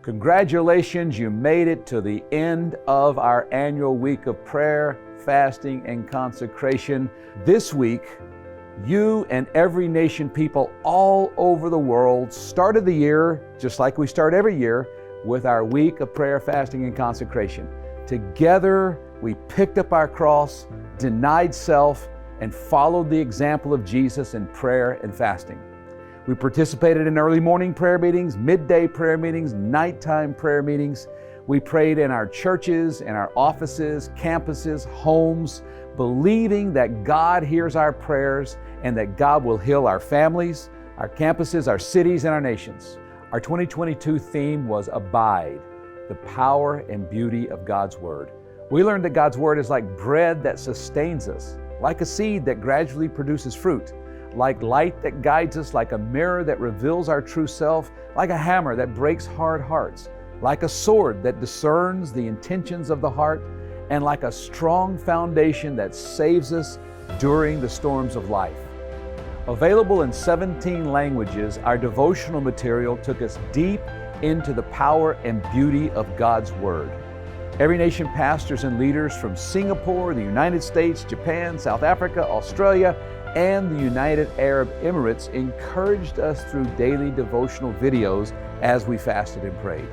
Congratulations, you made it to the end of our annual week of prayer, fasting, and consecration. This week, you and Every Nation people all over the world started the year, just like we start every year, with our week of prayer, fasting, and consecration. Together, we picked up our cross, denied self, and followed the example of Jesus in prayer and fasting. We participated in early morning prayer meetings, midday prayer meetings, nighttime prayer meetings. We prayed in our churches, in our offices, campuses, homes, believing that God hears our prayers and that God will heal our families, our campuses, our cities, and our nations. Our 2022 theme was Abide, the power and beauty of God's Word. We learned that God's Word is like bread that sustains us, like a seed that gradually produces fruit, like light that guides us, like a mirror that reveals our true self, like a hammer that breaks hard hearts, like a sword that discerns the intentions of the heart, and like a strong foundation that saves us during the storms of life. Available in 17 languages, our devotional material took us deep into the power and beauty of God's Word. Every Nation pastors and leaders from Singapore, the United States, Japan, South Africa, Australia, and the United Arab Emirates encouraged us through daily devotional videos as we fasted and prayed.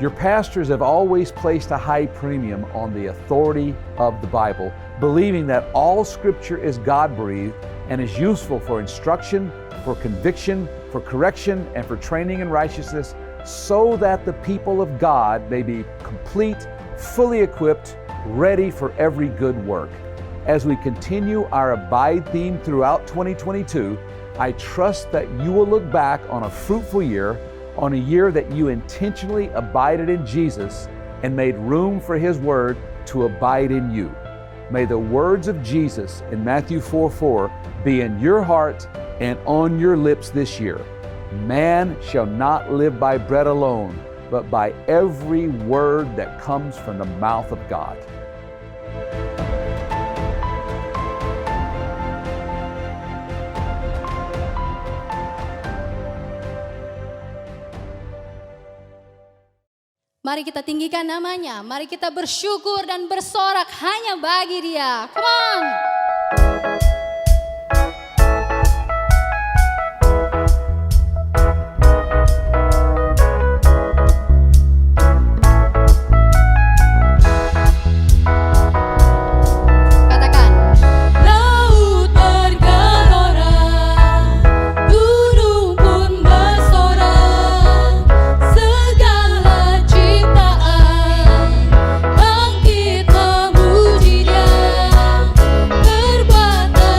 Your pastors have always placed a high premium on the authority of the Bible, believing that all Scripture is God-breathed and is useful for instruction, for conviction, for correction, and for training in righteousness, so that the people of God may be complete, fully equipped, ready for every good work. As we continue our Abide theme throughout 2022, I trust that you will look back on a fruitful year, on a year that you intentionally abided in Jesus and made room for His Word to abide in you. May the words of Jesus in Matthew 4:4 be in your heart and on your lips this year. Man shall not live by bread alone, but by every word that comes from the mouth of God. Mari kita tinggikan namanya, mari kita bersyukur dan bersorak hanya bagi Dia. Come on! Terbuat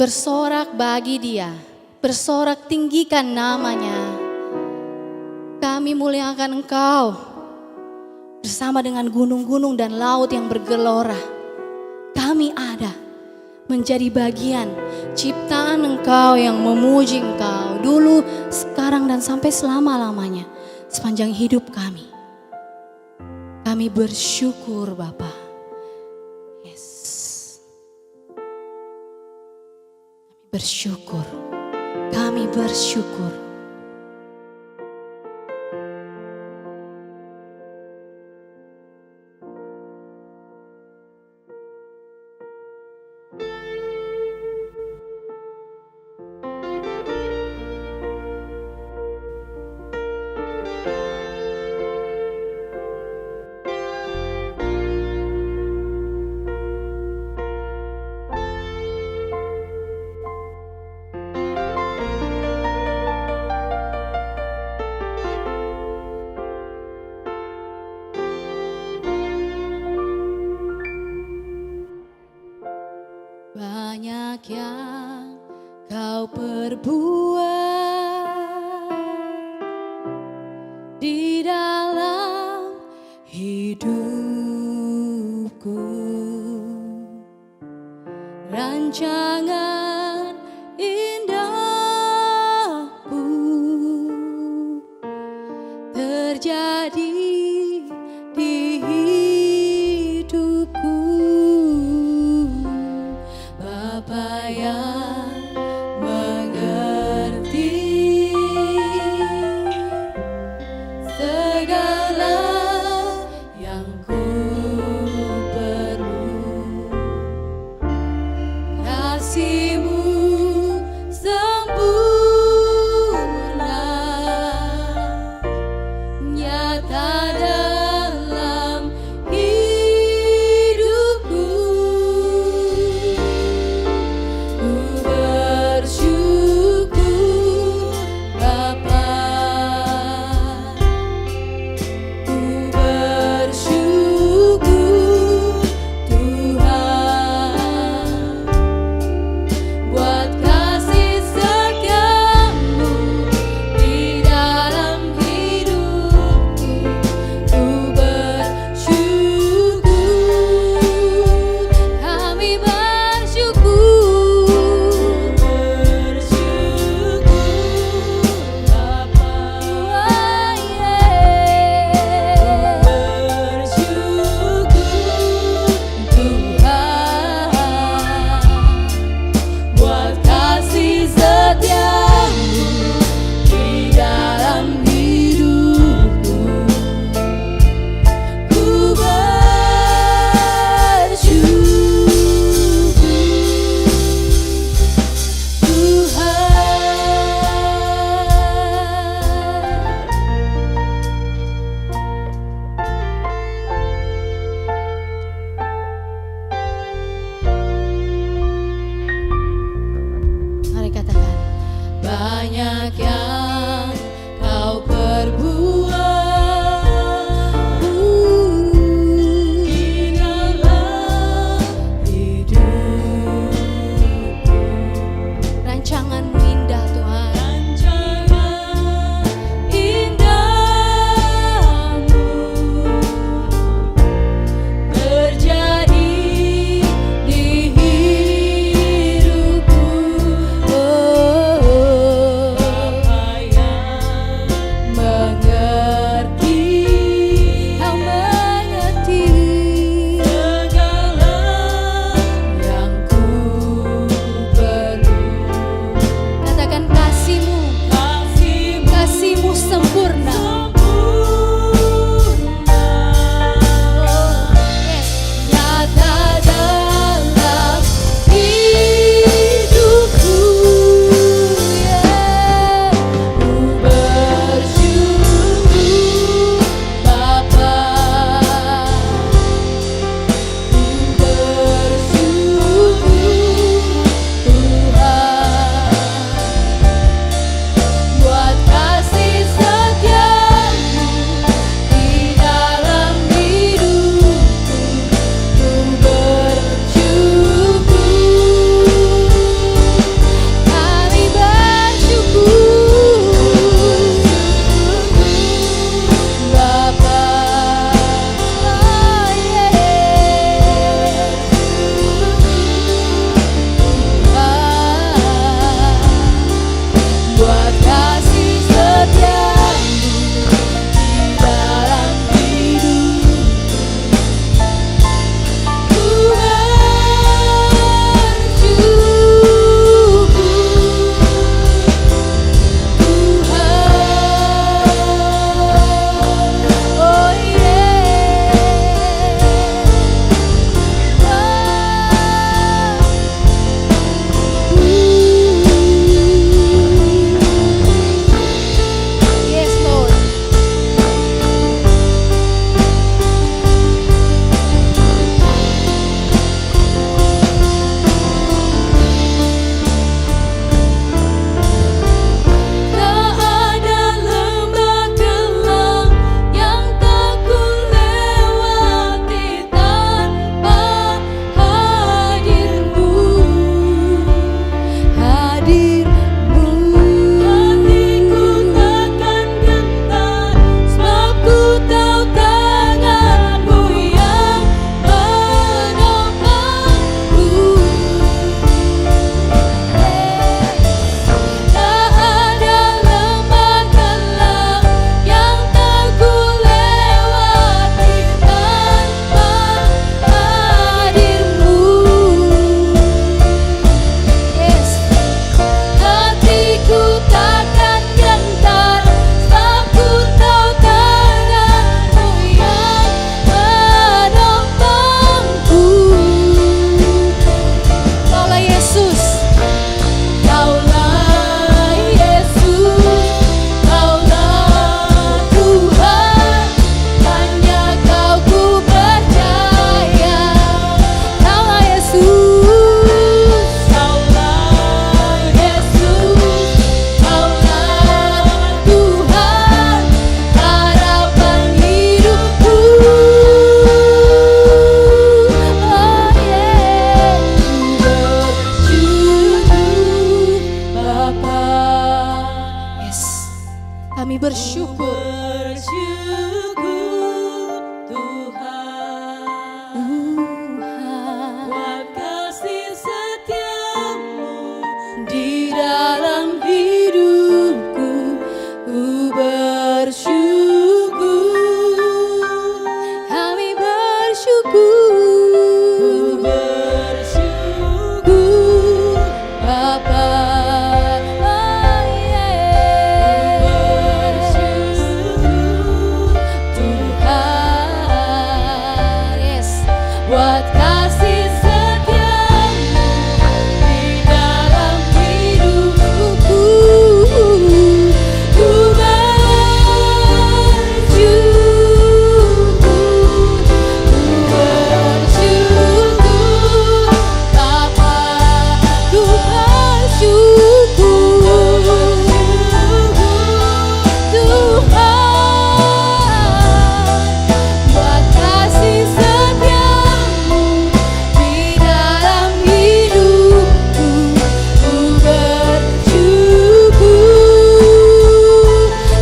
bersorak bagi Dia, bersorak tinggikan namanya. Kami muliakan Engkau bersama dengan gunung-gunung dan laut yang bergelora. Kami ada menjadi bagian ciptaan Engkau yang memuji Engkau dulu, sekarang, dan sampai selama-lamanya sepanjang hidup kami. Kami bersyukur Bapa. Yes. Kami bersyukur. Kami bersyukur. Banyak yang Kau perbuat di dalam hidupku. Rancangan indahmu terjadi di hidupku. Bapa yang mengerti segala yang ku perlu, kasih-Mu sempurna nyata bersyukur. Buat kasih setiamu di dalam hidupku, ku bersyukur. Kami bersyukur. Bapa. Buat kasih setiamu di dalam hidupku, ku bersyukur, Bapa, ku bersyukur, Tuhan, buat kasih setiamu di dalam hidupku, ku bersyukur.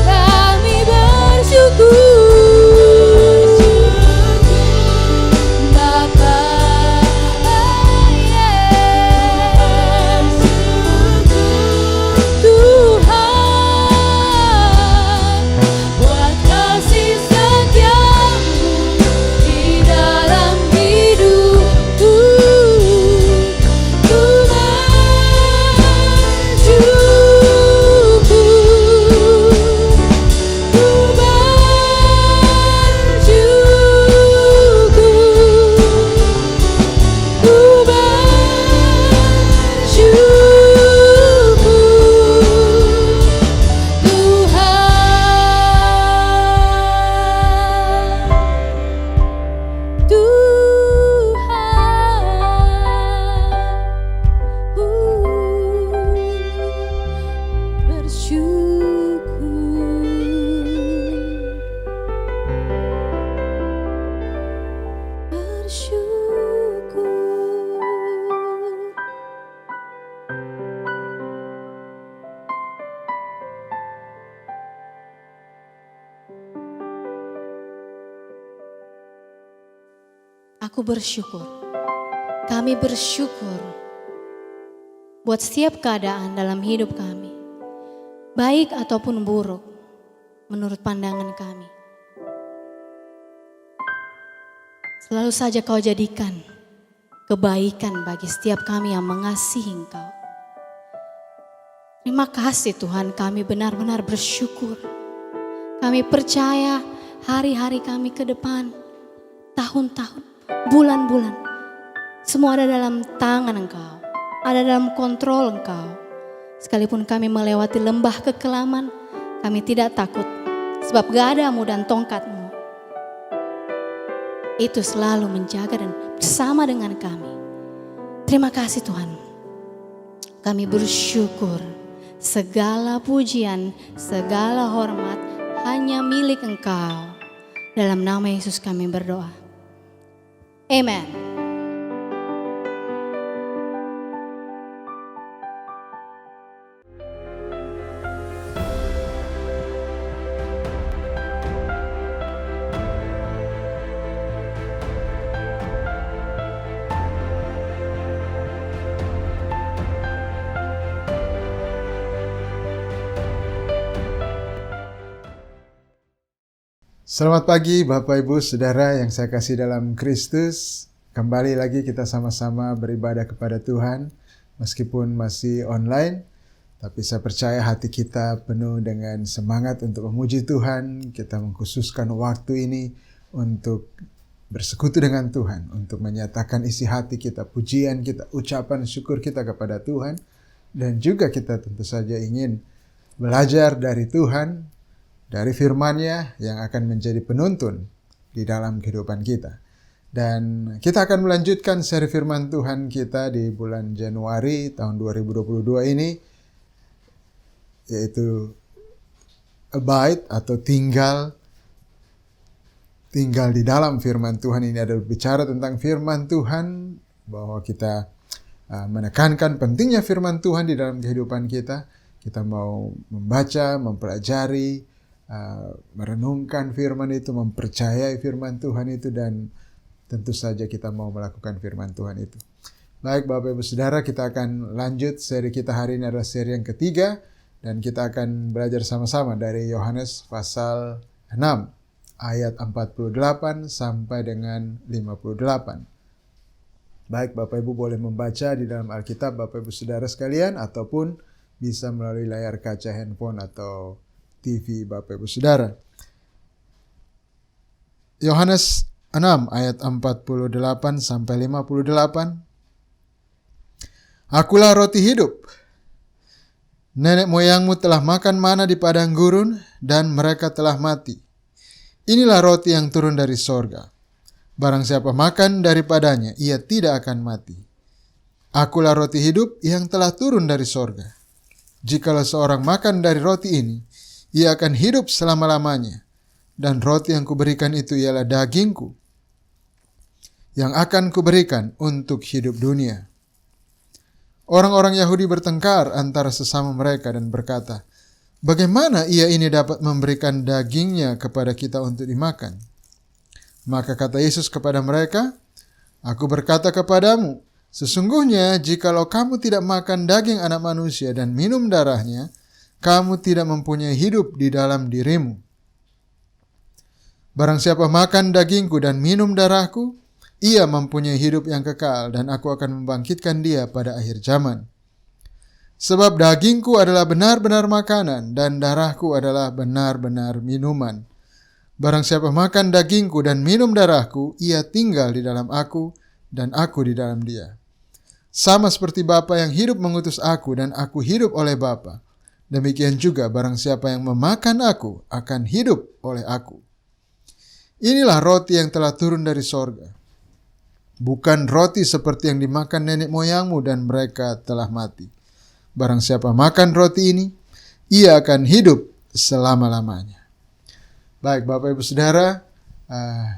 Kami bersyukur, Bapa, Tuhan, buat kasih setiamu di dalam hidupku, ku Aku bersyukur. Kami bersyukur buat setiap keadaan dalam hidup kami, baik ataupun buruk menurut pandangan kami. Selalu saja Kau jadikan kebaikan bagi setiap kami yang mengasihi Engkau. Terima kasih Tuhan, kami benar-benar bersyukur. Kami percaya hari-hari kami ke depan, tahun-tahun, bulan-bulan, semua ada dalam tangan Engkau, ada dalam kontrol Engkau. Sekalipun kami melewati lembah kekelaman, kami tidak takut, sebab gadamu dan tongkatmu itu selalu menjaga dan bersama dengan kami. Terima kasih Tuhan. Kami bersyukur, segala pujian, segala hormat hanya milik Engkau. Dalam nama Yesus kami berdoa. Amen. Selamat pagi Bapak Ibu Saudara yang saya kasih dalam Kristus. Kembali lagi kita sama-sama beribadah kepada Tuhan. Meskipun masih online, tapi saya percaya hati kita penuh dengan semangat untuk memuji Tuhan. Kita mengkhususkan waktu ini untuk bersekutu dengan Tuhan, untuk menyatakan isi hati kita, pujian kita, ucapan syukur kita kepada Tuhan. Dan juga kita tentu saja ingin belajar dari Tuhan, dari firman-Nya yang akan menjadi penuntun di dalam kehidupan kita. Dan kita akan melanjutkan seri firman Tuhan kita di bulan Januari tahun 2022 ini, yaitu abide atau tinggal di dalam firman Tuhan. Ini adalah bicara tentang firman Tuhan, bahwa kita menekankan pentingnya firman Tuhan di dalam kehidupan kita. Kita mau membaca, mempelajari, merenungkan firman itu, mempercayai firman Tuhan itu, dan tentu saja kita mau melakukan firman Tuhan itu. Baik Bapak Ibu Saudara, kita akan lanjut seri kita hari ini adalah seri yang ketiga, dan kita akan belajar sama-sama dari Yohanes pasal 6 ayat 48 sampai dengan 58. Baik, Bapak Ibu boleh membaca di dalam Alkitab Bapak Ibu Saudara sekalian, ataupun bisa melalui layar kaca handphone atau TV Bapak Ibu Saudara. Yohanes 6 ayat 48 sampai 58. Akulah roti hidup. Nenek moyangmu telah makan mana di padang gurun, dan mereka telah mati. Inilah roti yang turun dari sorga. Barang siapa makan daripadanya, ia tidak akan mati. Akulah roti hidup yang telah turun dari sorga. Jikalau seorang makan dari roti ini, ia akan hidup selama-lamanya. Dan roti yang kuberikan itu ialah dagingku, yang akan kuberikan untuk hidup dunia. Orang-orang Yahudi bertengkar antara sesama mereka dan berkata, bagaimana ia ini dapat memberikan dagingnya kepada kita untuk dimakan? Maka kata Yesus kepada mereka, Aku berkata kepadamu, sesungguhnya jikalau kamu tidak makan daging anak manusia dan minum darahnya, kamu tidak mempunyai hidup di dalam dirimu. Barang siapa makan dagingku dan minum darahku, ia mempunyai hidup yang kekal, dan aku akan membangkitkan dia pada akhir zaman. Sebab dagingku adalah benar-benar makanan, dan darahku adalah benar-benar minuman. Barang siapa makan dagingku dan minum darahku, ia tinggal di dalam aku, dan aku di dalam dia. Sama seperti Bapa yang hidup mengutus aku, dan aku hidup oleh Bapa. Demikian juga barang siapa yang memakan aku, akan hidup oleh aku. Inilah roti yang telah turun dari sorga. Bukan roti seperti yang dimakan nenek moyangmu dan mereka telah mati. Barang siapa makan roti ini, ia akan hidup selama-lamanya. Baik Bapak Ibu Saudara,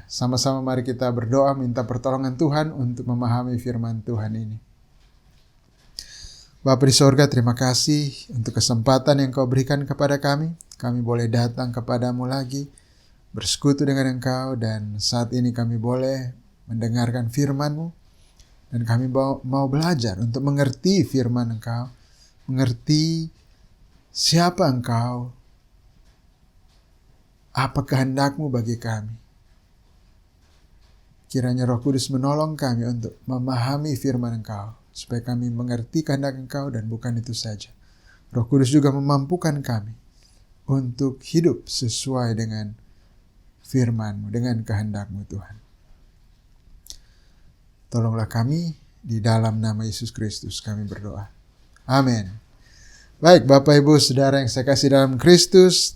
sama-sama mari kita berdoa minta pertolongan Tuhan untuk memahami firman Tuhan ini. Bapa di sorga, terima kasih untuk kesempatan yang Kau berikan kepada kami. Kami boleh datang kepadamu lagi, bersekutu dengan Engkau, dan saat ini kami boleh mendengarkan firman-Mu, dan kami mau belajar untuk mengerti firman Engkau, mengerti siapa Engkau, apa kehendak-Mu bagi kami. Kiranya Roh Kudus menolong kami untuk memahami firman Engkau, supaya kami mengerti kehendak Engkau, dan bukan itu saja. Roh Kudus juga memampukan kami untuk hidup sesuai dengan firman-Mu, dengan kehendak-Mu Tuhan. Tolonglah kami, di dalam nama Yesus Kristus kami berdoa. Amin. Baik Bapak Ibu Saudara yang saya kasih dalam Kristus,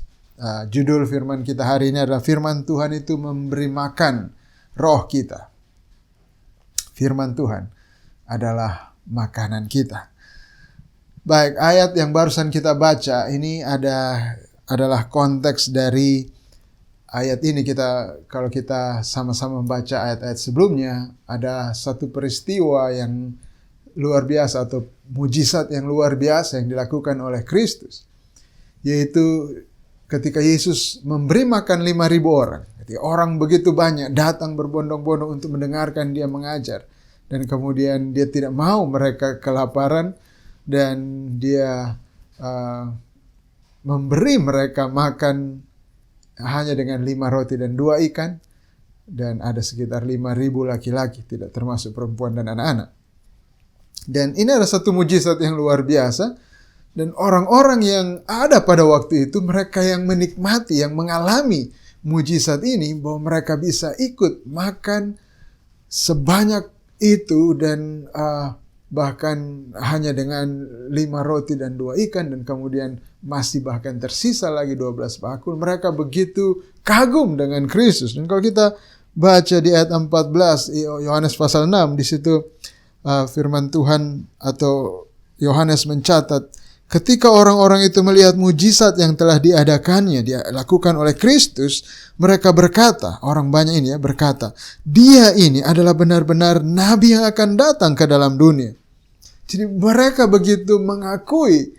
judul firman kita hari ini adalah firman Tuhan itu memberi makan roh kita. Firman Tuhan adalah makanan kita. Baik, ayat yang barusan kita baca ini adalah konteks dari ayat ini. Kalau kita sama-sama membaca ayat-ayat sebelumnya, ada satu peristiwa yang luar biasa atau mujizat yang luar biasa yang dilakukan oleh Kristus, yaitu ketika Yesus memberi makan 5.000 orang. Ketika orang begitu banyak datang berbondong-bondong untuk mendengarkan dia mengajar, dan kemudian dia tidak mau mereka kelaparan, dan dia memberi mereka makan hanya dengan 5 roti dan 2 ikan, dan ada sekitar 5.000 laki-laki, tidak termasuk perempuan dan anak-anak. Dan ini adalah satu mujizat yang luar biasa, dan orang-orang yang ada pada waktu itu, mereka yang menikmati, yang mengalami mujizat ini, bahwa mereka bisa ikut makan sebanyak itu, dan bahkan hanya dengan 5 roti dan 2 ikan, dan kemudian masih bahkan tersisa lagi 12 bakul. Mereka begitu kagum dengan Kristus. Dan kalau kita baca di ayat 14 Yohanes pasal 6, di situ firman Tuhan atau Yohanes mencatat, ketika orang-orang itu melihat mujizat yang telah diadakannya, dilakukan oleh Kristus, mereka berkata, orang banyak ini berkata, dia ini adalah benar-benar nabi yang akan datang ke dalam dunia. Jadi mereka begitu mengakui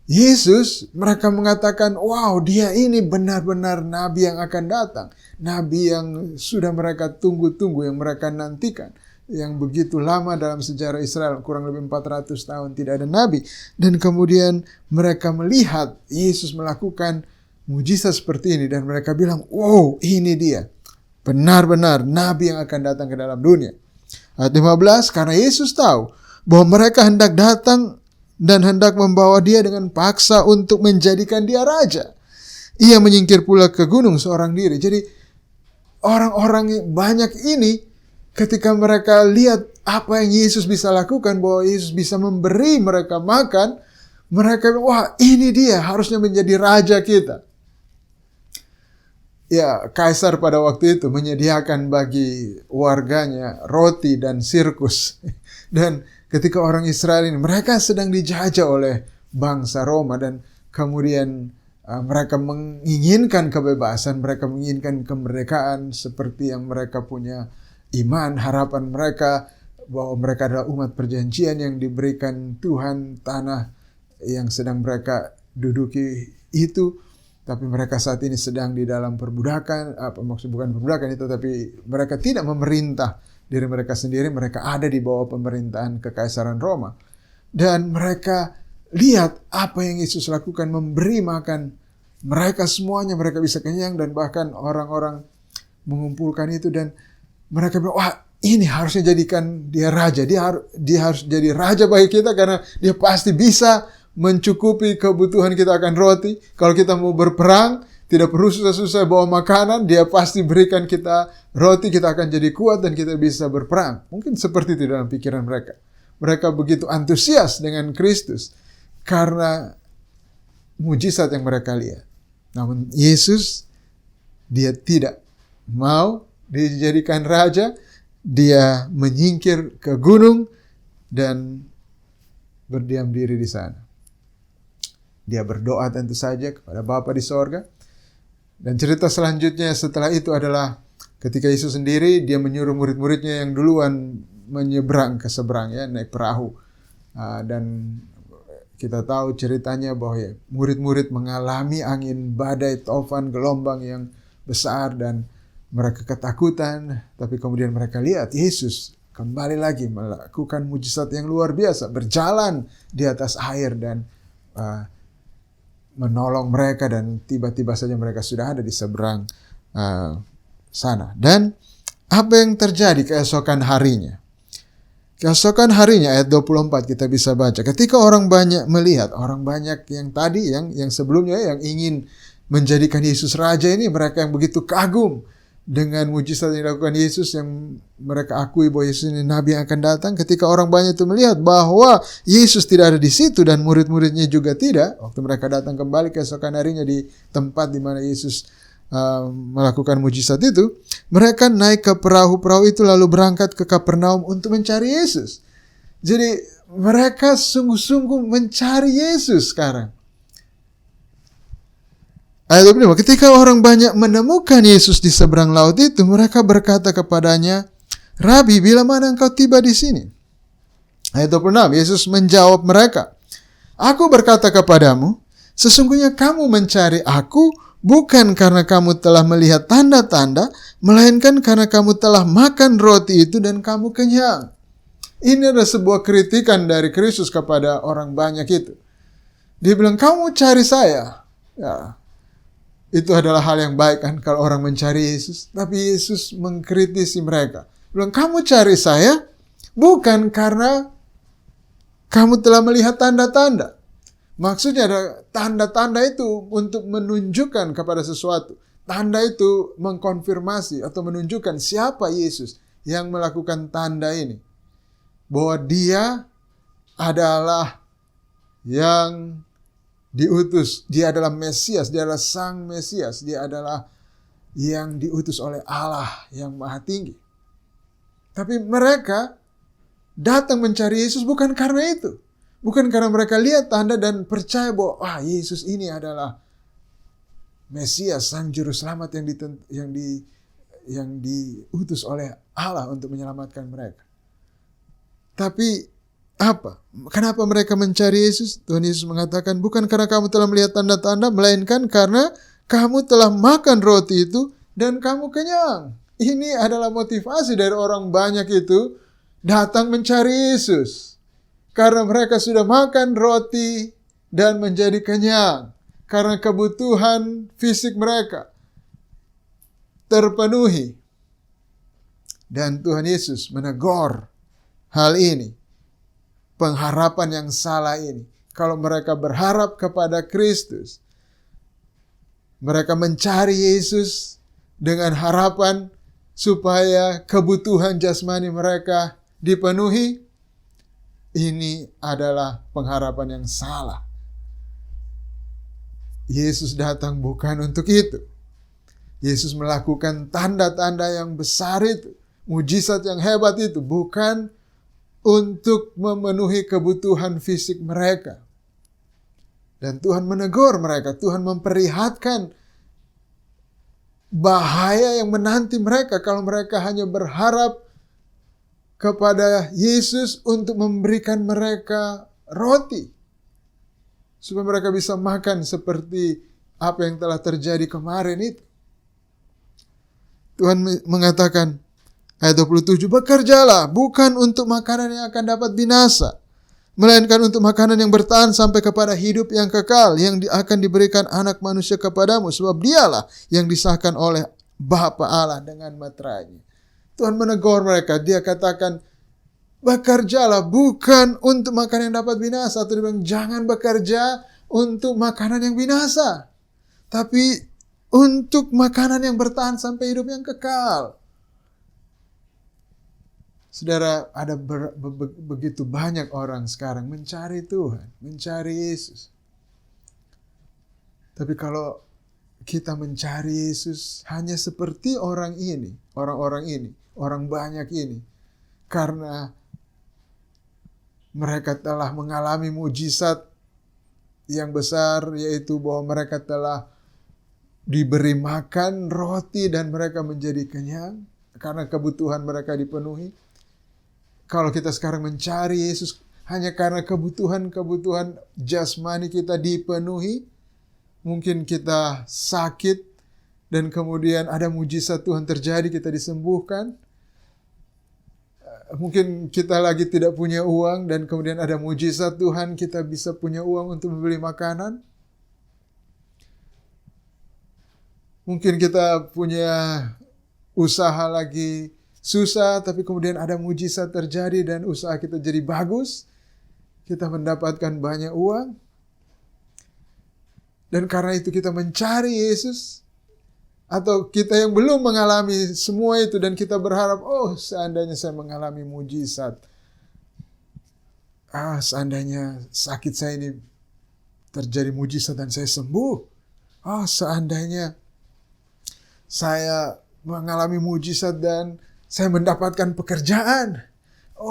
Yesus, mereka mengatakan, wow, dia ini benar-benar nabi yang akan datang. Nabi yang sudah mereka tunggu-tunggu, yang mereka nantikan. Yang begitu lama dalam sejarah Israel, kurang lebih 400 tahun tidak ada nabi. Dan kemudian mereka melihat Yesus melakukan mujizat seperti ini. Dan mereka bilang, wow, ini dia. Benar-benar nabi yang akan datang ke dalam dunia. Ayat 15, karena Yesus tahu bahwa mereka hendak datang dan hendak membawa dia dengan paksa untuk menjadikan dia raja. Ia menyingkir pula ke gunung seorang diri. Jadi orang-orang banyak ini ketika mereka lihat apa yang Yesus bisa lakukan, bahwa Yesus bisa memberi mereka makan, mereka bilang, wah ini dia harusnya menjadi raja kita. Ya, kaisar pada waktu itu menyediakan bagi warganya roti dan sirkus. Dan ketika orang Israel ini, mereka sedang dijajah oleh bangsa Roma dan kemudian mereka menginginkan kebebasan, mereka menginginkan kemerdekaan seperti yang mereka punya iman, harapan mereka bahwa mereka adalah umat perjanjian yang diberikan Tuhan tanah yang sedang mereka duduki itu. Tapi mereka saat ini sedang di dalam perbudakan, bukan perbudakan itu, tapi mereka tidak memerintah diri mereka sendiri, mereka ada di bawah pemerintahan kekaisaran Roma. Dan mereka lihat apa yang Yesus lakukan, memberi makan mereka semuanya, mereka bisa kenyang, dan bahkan orang-orang mengumpulkan itu, dan mereka bilang, wah ini harusnya jadikan dia raja, dia harus jadi raja bagi kita karena dia pasti bisa mencukupi kebutuhan kita akan roti. Kalau kita mau berperang, tidak perlu susah-susah bawa makanan, dia pasti berikan kita roti, kita akan jadi kuat dan kita bisa berperang. Mungkin seperti itu dalam pikiran mereka. Mereka begitu antusias dengan Kristus karena mujizat yang mereka lihat. Namun Yesus, dia tidak mau dijadikan raja, dia menyingkir ke gunung dan berdiam diri di sana. Dia berdoa tentu saja kepada Bapa di sorga. Dan cerita selanjutnya setelah itu adalah ketika Yesus sendiri, dia menyuruh murid-muridnya yang duluan menyeberang ke seberang, ya, naik perahu. Dan kita tahu ceritanya bahwa ya, murid-murid mengalami angin badai, tofan, gelombang yang besar dan mereka ketakutan. Tapi kemudian mereka lihat Yesus kembali lagi melakukan mujizat yang luar biasa, berjalan di atas air dan menolong mereka, dan tiba-tiba saja mereka sudah ada di seberang sana. Dan apa yang terjadi keesokan harinya? Keesokan harinya ayat 24 kita bisa baca. Ketika orang banyak melihat, orang banyak yang tadi, yang sebelumnya yang ingin menjadikan Yesus raja ini, mereka yang begitu kagum dengan mujizat yang dilakukan Yesus, yang mereka akui bahwa Yesus ini nabi yang akan datang. Ketika orang banyak itu melihat bahwa Yesus tidak ada di situ dan murid-muridnya juga tidak, waktu mereka datang kembali keesokan harinya di tempat di mana Yesus melakukan mujizat itu, mereka naik ke perahu-perahu itu lalu berangkat ke Kapernaum untuk mencari Yesus. Jadi mereka sungguh-sungguh mencari Yesus sekarang. Ayat 25, ketika orang banyak menemukan Yesus di seberang laut itu, mereka berkata kepadanya, Rabi, bila mana engkau tiba di sini? Ayat 26, Yesus menjawab mereka, Aku berkata kepadamu, sesungguhnya kamu mencari aku bukan karena kamu telah melihat tanda-tanda, melainkan karena kamu telah makan roti itu dan kamu kenyang. Ini adalah sebuah kritikan dari Kristus kepada orang banyak itu. Dia bilang, kamu cari saya. Ya, itu adalah hal yang baik kan kalau orang mencari Yesus. Tapi Yesus mengkritisi mereka. Bilang, kamu cari saya bukan karena kamu telah melihat tanda-tanda. Maksudnya ada tanda-tanda itu untuk menunjukkan kepada sesuatu. Tanda itu mengkonfirmasi atau menunjukkan siapa Yesus yang melakukan tanda ini. Bahwa dia adalah yang diutus. Dia adalah Mesias, dia adalah Sang Mesias. Dia adalah yang diutus oleh Allah yang Maha Tinggi. Tapi mereka datang mencari Yesus bukan karena itu. Bukan karena mereka lihat tanda dan percaya bahwa Yesus ini adalah Mesias, Sang Juru Selamat yang diutus oleh Allah untuk menyelamatkan mereka. Tapi Apa? Kenapa mereka mencari Yesus? Tuhan Yesus mengatakan, bukan karena kamu telah melihat tanda-tanda, melainkan karena kamu telah makan roti itu dan kamu kenyang. Ini adalah motivasi dari orang banyak itu datang mencari Yesus. Karena mereka sudah makan roti dan menjadi kenyang. Karena kebutuhan fisik mereka terpenuhi. Dan Tuhan Yesus menegur hal ini. Pengharapan yang salah ini. Kalau mereka berharap kepada Kristus, mereka mencari Yesus dengan harapan supaya kebutuhan jasmani mereka dipenuhi. Ini adalah pengharapan yang salah. Yesus datang bukan untuk itu. Yesus melakukan tanda-tanda yang besar itu, mujizat yang hebat itu, bukan untuk memenuhi kebutuhan fisik mereka. Dan Tuhan menegur mereka, Tuhan memperlihatkan bahaya yang menanti mereka kalau mereka hanya berharap kepada Yesus untuk memberikan mereka roti. Supaya mereka bisa makan seperti apa yang telah terjadi kemarin itu. Tuhan mengatakan, ayat 27, bekerjalah bukan untuk makanan yang akan dapat binasa, melainkan untuk makanan yang bertahan sampai kepada hidup yang kekal, yang akan diberikan anak manusia kepadamu, sebab dialah yang disahkan oleh Bapa Allah dengan meterainya. Tuhan menegur mereka, dia katakan, bekerjalah bukan untuk makanan yang dapat binasa. Atau dia bilang, jangan bekerja untuk makanan yang binasa, tapi untuk makanan yang bertahan sampai hidup yang kekal. Saudara, ada begitu banyak orang sekarang mencari Tuhan, mencari Yesus. Tapi kalau kita mencari Yesus hanya seperti orang ini, orang-orang ini, orang banyak ini, karena mereka telah mengalami mujizat yang besar, yaitu bahwa mereka telah diberi makan roti dan mereka menjadi kenyang karena kebutuhan mereka dipenuhi. Kalau kita sekarang mencari Yesus hanya karena kebutuhan jasmani kita dipenuhi, mungkin kita sakit dan kemudian ada mujizat Tuhan terjadi, kita disembuhkan. Mungkin kita lagi tidak punya uang dan kemudian ada mujizat Tuhan, kita bisa punya uang untuk membeli makanan. Mungkin kita punya usaha lagi susah, tapi kemudian ada mujizat terjadi dan usaha kita jadi bagus. Kita mendapatkan banyak uang. Dan karena itu kita mencari Yesus. Atau kita yang belum mengalami semua itu dan kita berharap, oh seandainya saya mengalami mujizat. Seandainya sakit saya ini terjadi mujizat dan saya sembuh. Seandainya saya mengalami mujizat dan saya mendapatkan pekerjaan.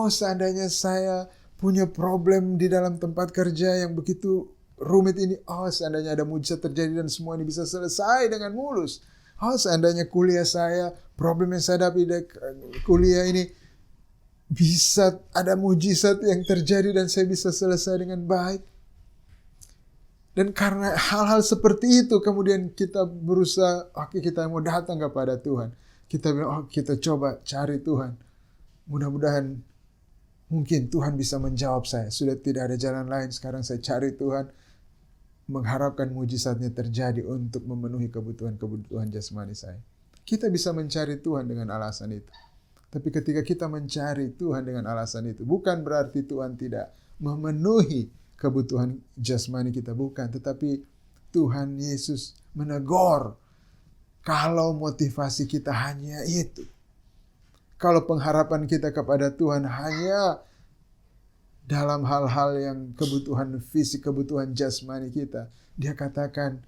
Seandainya saya punya problem di dalam tempat kerja yang begitu rumit ini. Seandainya ada mujizat terjadi dan semua ini bisa selesai dengan mulus. Seandainya kuliah saya, problem yang saya hadapi di kuliah ini, bisa ada mujizat yang terjadi dan saya bisa selesai dengan baik. Dan karena hal-hal seperti itu, kemudian kita berusaha, kita mau datang kepada Tuhan. Kita bilang, kita coba cari Tuhan. Mudah-mudahan mungkin Tuhan bisa menjawab saya. Sudah tidak ada jalan lain, sekarang saya cari Tuhan. Mengharapkan mujizatnya terjadi untuk memenuhi kebutuhan jasmani saya. Kita bisa mencari Tuhan dengan alasan itu. Tapi ketika kita mencari Tuhan dengan alasan itu, bukan berarti Tuhan tidak memenuhi kebutuhan jasmani kita, bukan. Tetapi Tuhan Yesus menegur kalau motivasi kita hanya itu. Kalau pengharapan kita kepada Tuhan hanya dalam hal-hal yang kebutuhan fisik, kebutuhan jasmani kita. Dia katakan,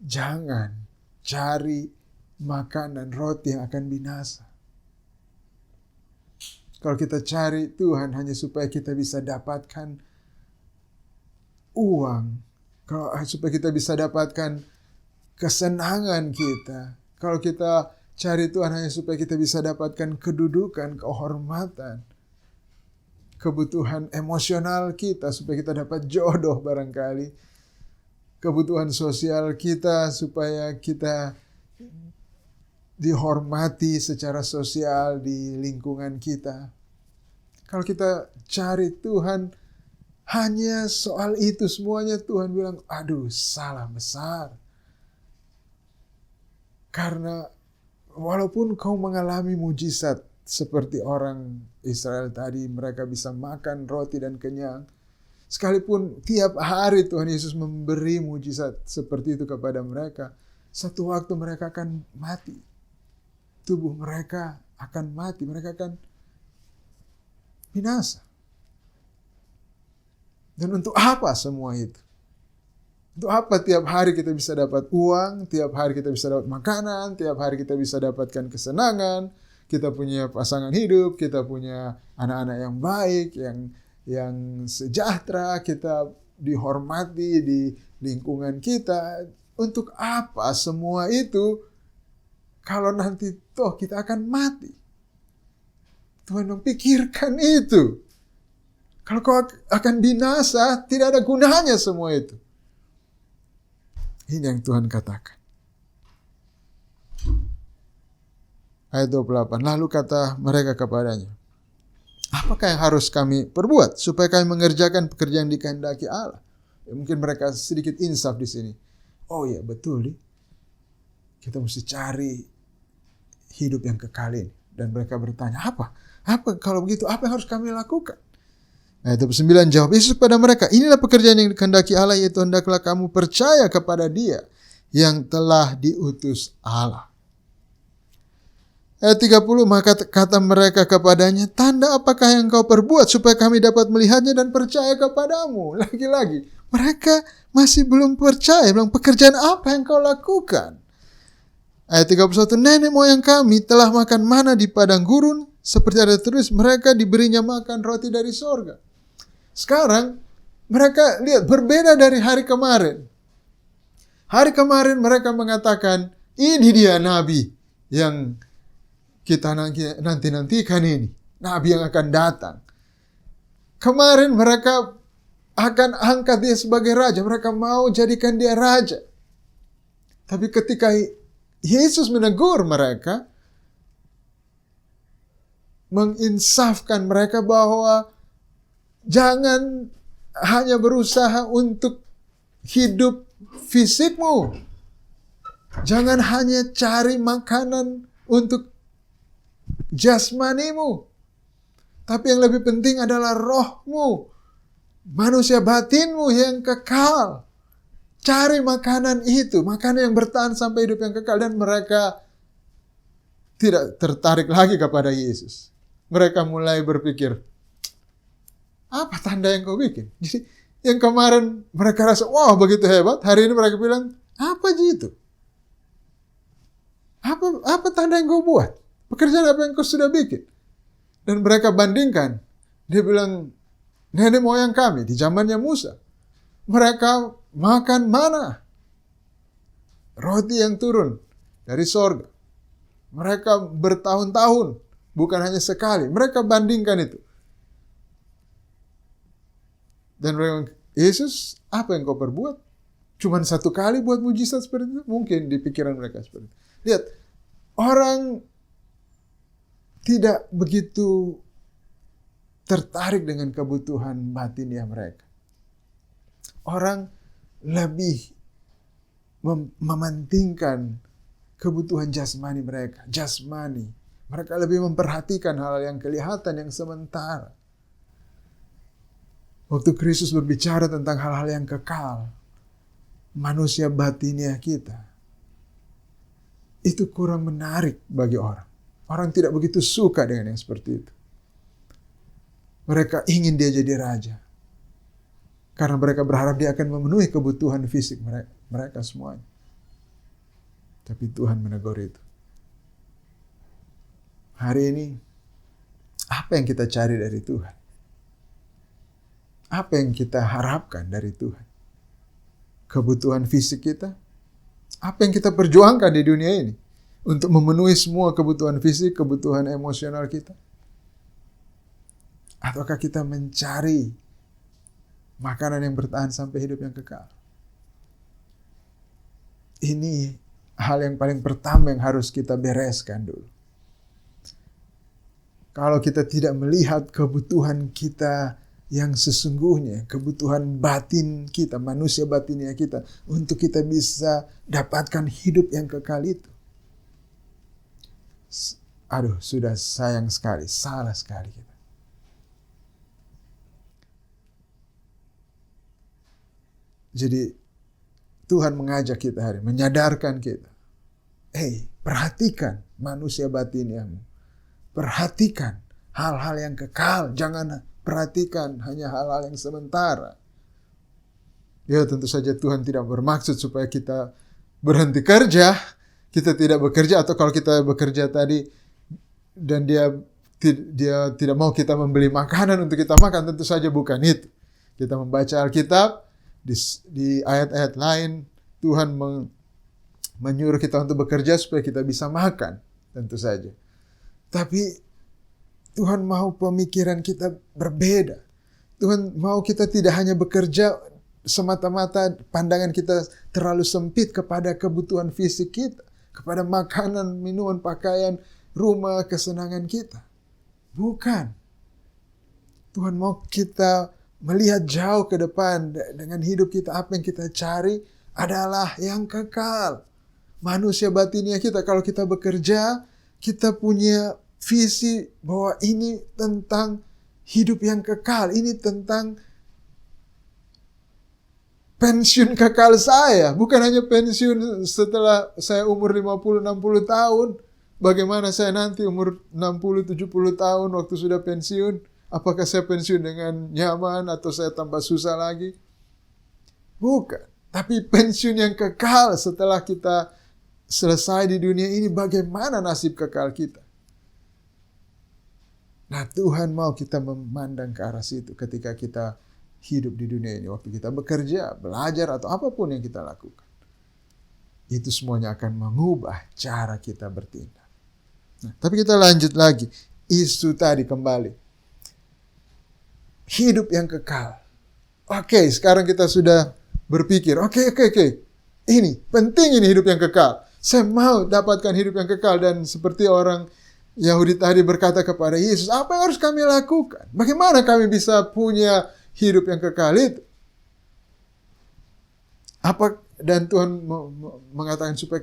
jangan cari makanan roti yang akan binasa. Kalau kita cari Tuhan hanya supaya kita bisa dapatkan uang, supaya kita bisa dapatkan kesenangan kita. Kalau kita cari Tuhan hanya supaya kita bisa dapatkan kedudukan, kehormatan, kebutuhan emosional kita supaya kita dapat jodoh barangkali. Kebutuhan sosial kita supaya kita dihormati secara sosial di lingkungan kita. Kalau kita cari Tuhan hanya soal itu semuanya, Tuhan bilang, aduh salah besar. Karena walaupun kau mengalami mujizat seperti orang Israel tadi, mereka bisa makan roti dan kenyang. Sekalipun tiap hari Tuhan Yesus memberi mujizat seperti itu kepada mereka, satu waktu mereka akan mati. Tubuh mereka akan mati, mereka akan binasa. Dan untuk apa semua itu? Untuk apa tiap hari kita bisa dapat uang, tiap hari kita bisa dapat makanan, tiap hari kita bisa dapatkan kesenangan, kita punya pasangan hidup, kita punya anak-anak yang baik, yang sejahtera, kita dihormati di lingkungan kita. Untuk apa semua itu kalau nanti toh kita akan mati? Tuhan memikirkan itu. Kalau kau akan binasa, tidak ada gunanya semua itu. Ini yang Tuhan katakan. Ayat 28. Lalu kata mereka kepadanya, apakah yang harus kami perbuat supaya kami mengerjakan pekerjaan dikehendaki Allah? Ya, mungkin mereka sedikit insaf di sini. Oh ya betul nih. Kita mesti cari hidup yang kekal ini. Dan mereka bertanya, apa kalau begitu, apa yang harus kami lakukan? Ayat 29 jawab Yesus kepada mereka, inilah pekerjaan yang dikehendaki Allah, yaitu hendaklah kamu percaya kepada Dia yang telah diutus Allah. Ayat 30, maka kata mereka kepadanya, tanda apakah yang kau perbuat supaya kami dapat melihatnya dan percaya kepadamu? Lagi-lagi, mereka masih belum percaya, bilang pekerjaan apa yang kau lakukan? Ayat 31, nenek moyang kami telah makan mana di padang gurun, seperti ada terus mereka diberinya makan roti dari sorga. Sekarang mereka lihat berbeda dari hari kemarin. Hari kemarin mereka mengatakan, ini dia nabi yang kita nanti-nantikan ini. Nabi yang akan datang. Kemarin mereka akan angkat dia sebagai raja. Mereka mau jadikan dia raja. Tapi ketika Yesus menegur mereka, menginsafkan mereka bahwa jangan hanya berusaha untuk hidup fisikmu. Jangan hanya cari makanan untuk jasmanimu. Tapi yang lebih penting adalah rohmu. Manusia batinmu yang kekal. Cari makanan itu. Makanan yang bertahan sampai hidup yang kekal. Dan mereka tidak tertarik lagi kepada Yesus. Mereka mulai berpikir, apa tanda yang kau bikin? Jadi yang kemarin mereka rasa, wah begitu hebat. Hari ini mereka bilang, apa gitu? Apa tanda yang kau buat? Pekerjaan apa yang kau sudah bikin? Dan mereka bandingkan. Dia bilang, nenek moyang kami di zamannya Musa, mereka makan mana? Roti yang turun dari sorga. Mereka bertahun-tahun, bukan hanya sekali. Mereka bandingkan itu. Dan mereka, Yesus, apa yang kau perbuat? Cuman satu kali buat mujizat seperti itu? Mungkin di pikiran mereka seperti itu. Lihat, orang tidak begitu tertarik dengan kebutuhan batinnya mereka. Orang lebih mementingkan kebutuhan jasmani mereka. Jasmani. Mereka lebih memperhatikan hal yang kelihatan, yang sementara. Waktu Kristus berbicara tentang hal-hal yang kekal, manusia batinnya kita, itu kurang menarik bagi orang. Orang tidak begitu suka dengan yang seperti itu. Mereka ingin dia jadi raja. Karena mereka berharap dia akan memenuhi kebutuhan fisik mereka semuanya. Tapi Tuhan menegur itu. Hari ini, apa yang kita cari dari Tuhan? Apa yang kita harapkan dari Tuhan? Kebutuhan fisik kita? Apa yang kita perjuangkan di dunia ini? Untuk memenuhi semua kebutuhan fisik, kebutuhan emosional kita? Ataukah kita mencari makanan yang bertahan sampai hidup yang kekal? Ini hal yang paling pertama yang harus kita bereskan dulu. Kalau kita tidak melihat kebutuhan kita yang sesungguhnya, kebutuhan batin kita, manusia batinnya kita, untuk kita bisa dapatkan hidup yang kekal itu. Aduh, sudah sayang sekali, salah sekali kita. Jadi Tuhan mengajak kita hari, menyadarkan kita. Perhatikan manusia batinmu. Perhatikan hal-hal yang kekal, jangan perhatikan hanya hal-hal yang sementara. Ya, tentu saja Tuhan tidak bermaksud supaya kita berhenti kerja, kita tidak bekerja, atau kalau kita bekerja tadi dan dia tidak mau kita membeli makanan untuk kita makan, tentu saja bukan itu. Kita membaca Alkitab, di ayat-ayat lain Tuhan menyuruh kita untuk bekerja supaya kita bisa makan, tentu saja. Tapi Tuhan mau pemikiran kita berbeda. Tuhan mau kita tidak hanya bekerja semata-mata pandangan kita terlalu sempit kepada kebutuhan fisik kita, kepada makanan, minuman, pakaian, rumah, kesenangan kita. Bukan. Tuhan mau kita melihat jauh ke depan dengan hidup kita. Apa yang kita cari adalah yang kekal. Manusia batinnya kita, kalau kita bekerja, kita punya visi bahwa ini tentang hidup yang kekal. Ini tentang pensiun kekal saya. Bukan hanya pensiun setelah saya umur 50-60 tahun. Bagaimana saya nanti umur 60-70 tahun waktu sudah pensiun. Apakah saya pensiun dengan nyaman atau saya tambah susah lagi? Bukan. Tapi pensiun yang kekal setelah kita selesai di dunia ini, bagaimana nasib kekal kita? Nah, Tuhan mau kita memandang ke arah situ ketika kita hidup di dunia ini. Waktu kita bekerja, belajar, atau apapun yang kita lakukan. Itu semuanya akan mengubah cara kita bertindak. Nah, tapi kita lanjut lagi. Isu tadi kembali. Hidup yang kekal. Oke, sekarang kita sudah berpikir, oke. Ini, penting ini hidup yang kekal. Saya mau dapatkan hidup yang kekal. Dan seperti orang Yahudi tadi berkata kepada Yesus, apa yang harus kami lakukan? Bagaimana kami bisa punya hidup yang kekal itu? Dan Tuhan mengatakan supaya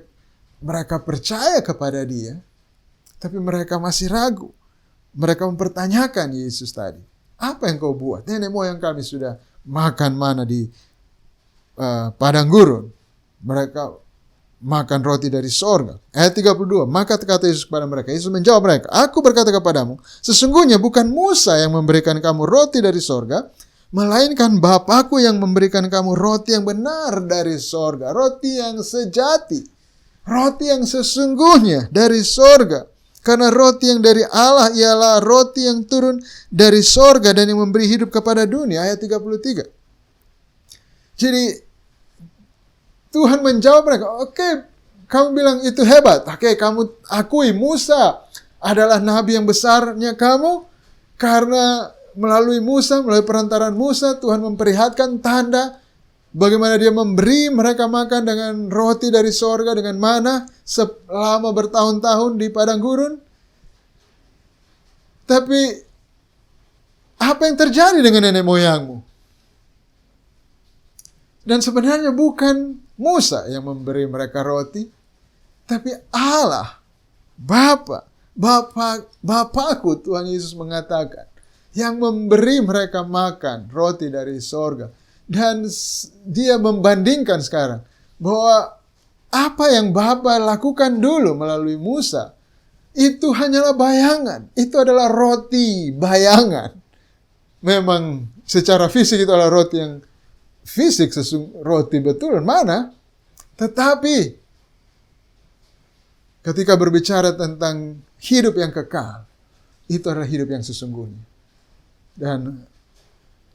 mereka percaya kepada Dia, tapi mereka masih ragu. Mereka mempertanyakan Yesus tadi. Apa yang kau buat? Nenek moyang kami sudah makan mana di padang gurun. Mereka makan roti dari sorga. Ayat 32. Maka kata Yesus kepada mereka. Yesus menjawab mereka. Aku berkata kepadamu, sesungguhnya bukan Musa yang memberikan kamu roti dari sorga, melainkan Bapakku yang memberikan kamu roti yang benar dari sorga. Roti yang sejati. Roti yang sesungguhnya dari sorga. Karena roti yang dari Allah ialah roti yang turun dari sorga dan yang memberi hidup kepada dunia. Ayat 33. Jadi Tuhan menjawab mereka, oke, kamu bilang itu hebat. Oke, kamu akui Musa adalah nabi yang besarnya kamu. Karena melalui Musa, melalui perantaran Musa, Tuhan memperlihatkan tanda bagaimana Dia memberi mereka makan dengan roti dari sorga, dengan mana selama bertahun-tahun di padang gurun. Tapi apa yang terjadi dengan nenek moyangmu? Dan sebenarnya bukan Musa yang memberi mereka roti, tapi Allah, Bapakku, Tuhan Yesus mengatakan, yang memberi mereka makan roti dari sorga. Dan Dia membandingkan sekarang bahwa apa yang Bapa lakukan dulu melalui Musa, itu hanyalah bayangan. Itu adalah roti bayangan. Memang secara fisik itu adalah roti yang fisik, roti betul mana? Tetapi ketika berbicara tentang hidup yang kekal, itu adalah hidup yang sesungguhnya. Dan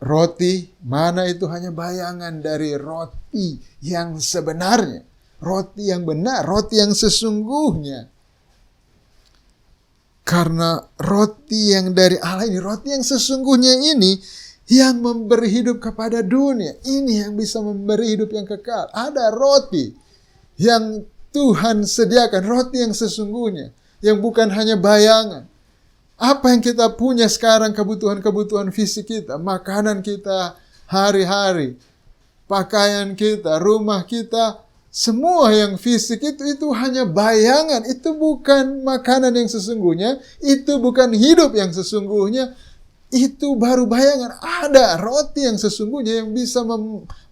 roti mana itu hanya bayangan dari roti yang sebenarnya. Roti yang benar, roti yang sesungguhnya. Karena roti yang dari Allah ini, roti yang sesungguhnya ini, yang memberi hidup kepada dunia. Ini yang bisa memberi hidup yang kekal. Ada roti yang Tuhan sediakan, roti yang sesungguhnya, yang bukan hanya bayangan. Apa yang kita punya sekarang, kebutuhan-kebutuhan fisik kita, makanan kita hari-hari, pakaian kita, rumah kita, semua yang fisik itu hanya bayangan. Itu bukan makanan yang sesungguhnya, itu bukan hidup yang sesungguhnya, itu baru bayangan. Ada roti yang sesungguhnya yang bisa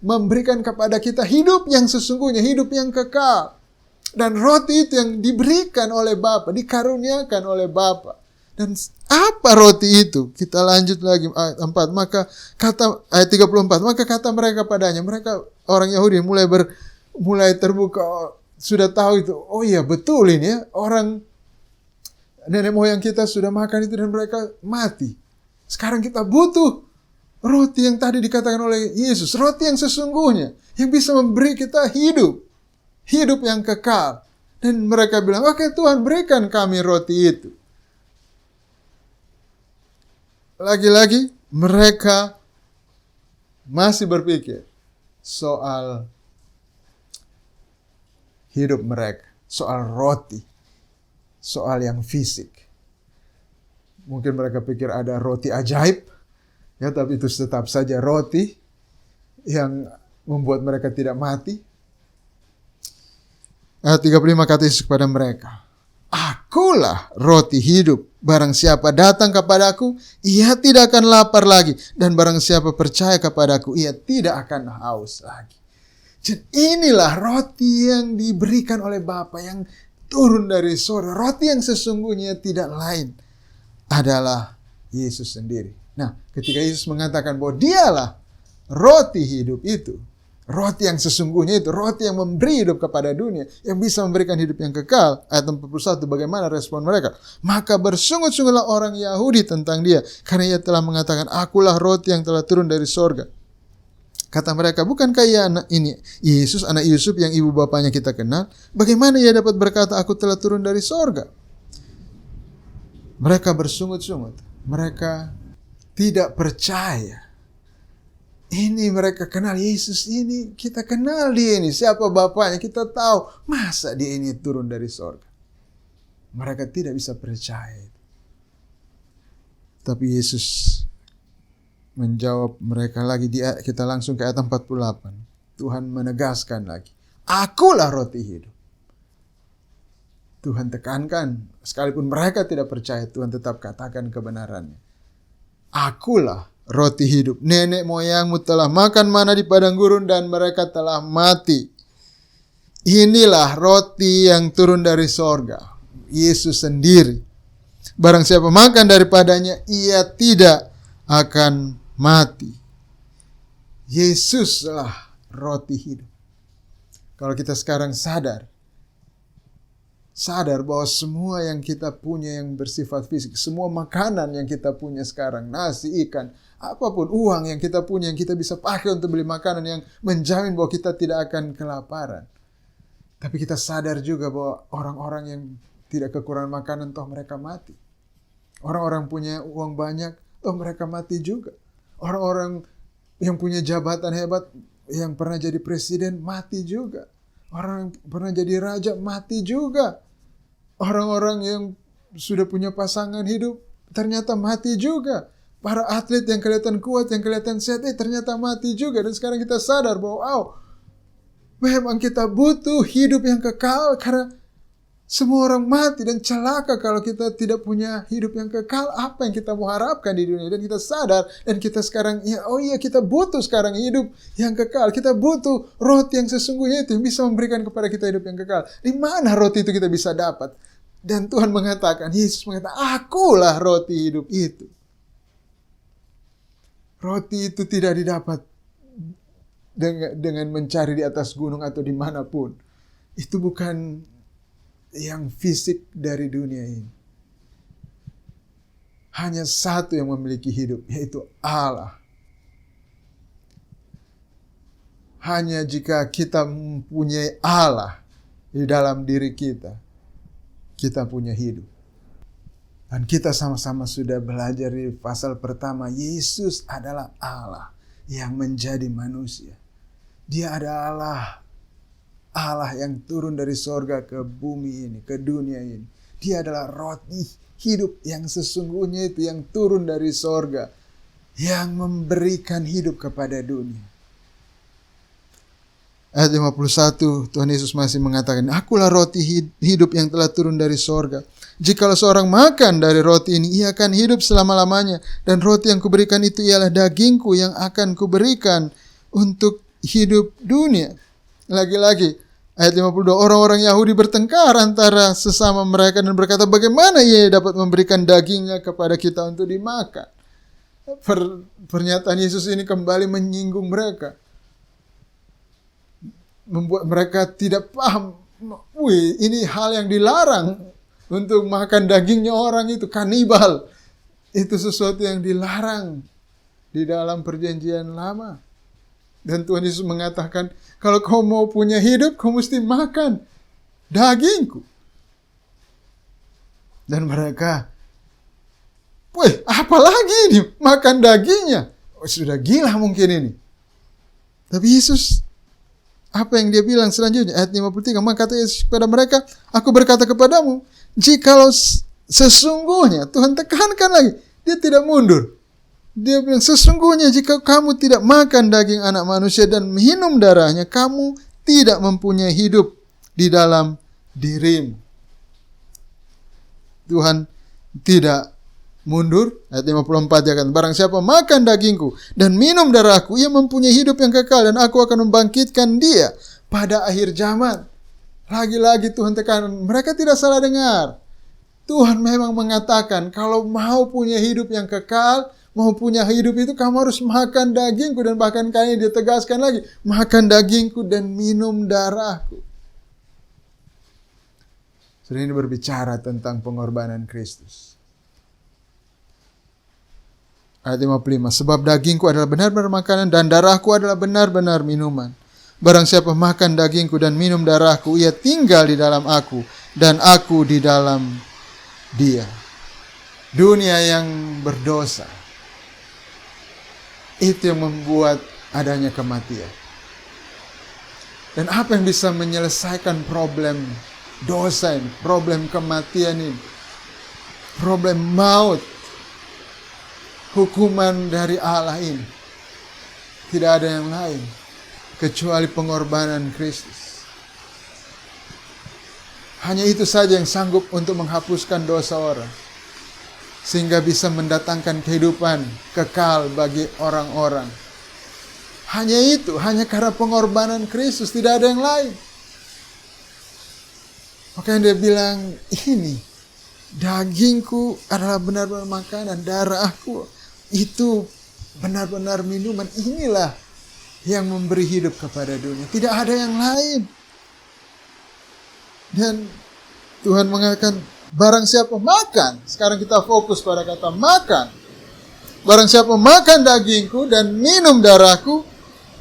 memberikan kepada kita hidup yang sesungguhnya, hidup yang kekal. Dan roti itu yang diberikan oleh Bapa, dikaruniakan oleh Bapa. Dan apa roti itu? Kita lanjut lagi ayat 4. Maka kata ayat 34, maka kata mereka padanya, mereka orang Yahudi mulai terbuka, sudah tahu itu. Oh iya, betul ini ya, orang nenek moyang kita sudah makan itu dan mereka mati. Sekarang kita butuh roti yang tadi dikatakan oleh Yesus, roti yang sesungguhnya, yang bisa memberi kita hidup yang kekal. Dan mereka bilang, oke Tuhan, berikan kami roti itu. Lagi-lagi mereka masih berpikir soal hidup mereka, soal roti, soal yang fisik. Mungkin mereka pikir ada roti ajaib, ya, tapi itu tetap saja roti yang membuat mereka tidak mati. Ayat 35 kata Yesus kepada mereka, Akulah roti hidup. Barang siapa datang kepadaku, ia tidak akan lapar lagi. Dan barang siapa percaya kepadaku, ia tidak akan haus lagi. Jadi inilah roti yang diberikan oleh Bapa, yang turun dari surga. Roti yang sesungguhnya tidak lain adalah Yesus sendiri. Nah, ketika Yesus mengatakan bahwa dialah roti hidup itu, roti yang sesungguhnya itu, roti yang memberi hidup kepada dunia, yang bisa memberikan hidup yang kekal. Ayat 41, bagaimana respon mereka? Maka bersungut-sungutlah orang Yahudi tentang dia, karena ia telah mengatakan, Akulah roti yang telah turun dari sorga. Kata mereka, bukankah ia anak ini Yesus, anak Yusuf yang ibu bapanya kita kenal? Bagaimana ia dapat berkata, Aku telah turun dari sorga? Mereka bersungut-sungut. Mereka tidak percaya. Ini mereka kenal Yesus ini, kita kenal dia ini, siapa bapaknya, kita tahu. Masa dia ini turun dari sorga? Mereka tidak bisa percaya. Tapi Yesus menjawab mereka lagi. Kita langsung ke ayat 48. Tuhan menegaskan lagi, Akulah roti hidup. Tuhan tekankan, sekalipun mereka tidak percaya, Tuhan tetap katakan kebenarannya. Akulah roti hidup. Nenek moyangmu telah makan mana di padang gurun dan mereka telah mati. Inilah roti yang turun dari sorga. Yesus sendiri. Barang siapa makan daripadanya, ia tidak akan mati. Yesuslah roti hidup. Kalau kita sekarang sadar bahwa semua yang kita punya yang bersifat fisik, semua makanan yang kita punya sekarang, nasi, ikan, apapun, uang yang kita punya, yang kita bisa pakai untuk beli makanan yang menjamin bahwa kita tidak akan kelaparan. Tapi kita sadar juga bahwa orang-orang yang tidak kekurangan makanan, toh mereka mati. Orang-orang punya uang banyak, toh mereka mati juga. Orang-orang yang punya jabatan hebat, yang pernah jadi presiden, mati juga. Orang yang pernah jadi raja, mati juga. Orang-orang yang sudah punya pasangan hidup, ternyata mati juga. Para atlet yang kelihatan kuat, yang kelihatan sehat, ternyata mati juga. Dan sekarang kita sadar bahwa memang kita butuh hidup yang kekal. Karena semua orang mati dan celaka kalau kita tidak punya hidup yang kekal. Apa yang kita mau harapkan di dunia? Dan kita sadar, dan kita sekarang, kita butuh sekarang hidup yang kekal. Kita butuh roti yang sesungguhnya itu, yang bisa memberikan kepada kita hidup yang kekal. Di mana roti itu kita bisa dapat? Dan Tuhan mengatakan, Yesus mengatakan, Akulah roti hidup itu. Roti itu tidak didapat dengan mencari di atas gunung atau dimanapun. Itu bukan yang fisik dari dunia ini. Hanya satu yang memiliki hidup, yaitu Allah. Hanya jika kita mempunyai Allah di dalam diri kita, kita punya hidup. Dan kita sama-sama sudah belajar di pasal pertama, Yesus adalah Allah yang menjadi manusia. Dia adalah Allah yang turun dari sorga ke bumi ini, ke dunia ini. Dia adalah roti hidup yang sesungguhnya itu, yang turun dari sorga, yang memberikan hidup kepada dunia. Ayat 51, Tuhan Yesus masih mengatakan, Akulah roti hidup yang telah turun dari sorga. Jikalau seorang makan dari roti ini, ia akan hidup selama-lamanya. Dan roti yang kuberikan itu ialah dagingku yang akan kuberikan untuk hidup dunia. Lagi-lagi, ayat 52, orang-orang Yahudi bertengkar antara sesama mereka dan berkata, bagaimana ia dapat memberikan dagingnya kepada kita untuk dimakan? Pernyataan Yesus ini kembali menyinggung mereka. Membuat mereka tidak paham. Ini hal yang dilarang untuk makan dagingnya orang itu, kanibal. Itu sesuatu yang dilarang di dalam perjanjian lama. Dan Tuhan Yesus mengatakan, kalau kau mau punya hidup, kau mesti makan dagingku. Dan mereka, apa lagi ini? Makan dagingnya. Sudah gila mungkin ini. Tapi Yesus, apa yang dia bilang selanjutnya? Ayat 53, maka kata Yesus kepada mereka, aku berkata kepadamu, jikalau sesungguhnya, Tuhan tekankan lagi, dia tidak mundur. Dia bilang, sesungguhnya jika kamu tidak makan daging anak manusia dan minum darahnya, kamu tidak mempunyai hidup di dalam dirimu. Tuhan tidak mundur. Ayat 54 dia kata, barang siapa makan dagingku dan minum darahku, ia mempunyai hidup yang kekal dan aku akan membangkitkan dia pada akhir zaman. Lagi-lagi Tuhan tekan, mereka tidak salah dengar. Tuhan memang mengatakan, kalau mau punya hidup yang kekal, mau punya hidup itu kamu harus makan dagingku. Dan bahkan kali dia tegaskan lagi, makan dagingku dan minum darahku. Sudah ini berbicara tentang pengorbanan Kristus. Ayat 55, sebab dagingku adalah benar-benar makanan dan darahku adalah benar-benar minuman. Barang siapa makan dagingku dan minum darahku, ia tinggal di dalam aku dan aku di dalam dia. Dunia yang berdosa, itu yang membuat adanya kematian. Dan apa yang bisa menyelesaikan problem dosa ini, problem kematian ini, problem maut, hukuman dari Allah ini? Tidak ada yang lain kecuali pengorbanan Kristus. Hanya itu saja yang sanggup untuk menghapuskan dosa orang, sehingga bisa mendatangkan kehidupan kekal bagi orang-orang. Hanya itu, hanya karena pengorbanan Kristus, tidak ada yang lain. Makanya dia bilang, ini dagingku adalah benar-benar makanan, darahku itu benar-benar minuman. Inilah yang memberi hidup kepada dunia. Tidak ada yang lain. Dan Tuhan mengatakan, barang siapa makan, sekarang kita fokus pada kata makan. Barang siapa makan dagingku dan minum darahku,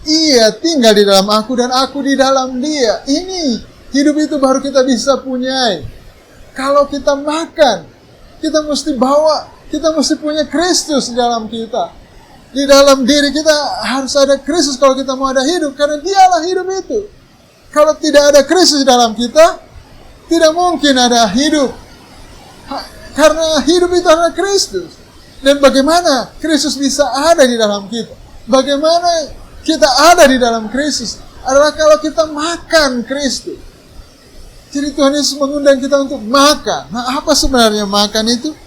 ia tinggal di dalam aku dan aku di dalam dia. Ini hidup itu baru kita bisa punyai. Kalau kita makan, kita mesti bawa, kita mesti punya Kristus di dalam kita. Di dalam diri kita harus ada Kristus kalau kita mau ada hidup, karena dialah hidup itu. Kalau tidak ada Kristus di dalam kita, tidak mungkin ada hidup. Karena hidup itu adalah Kristus. Dan bagaimana Kristus bisa ada di dalam kita? Bagaimana kita ada di dalam Kristus? Adalah kalau kita makan Kristus. Jadi Tuhan Yesus mengundang kita untuk makan. Nah, apa sebenarnya makan itu?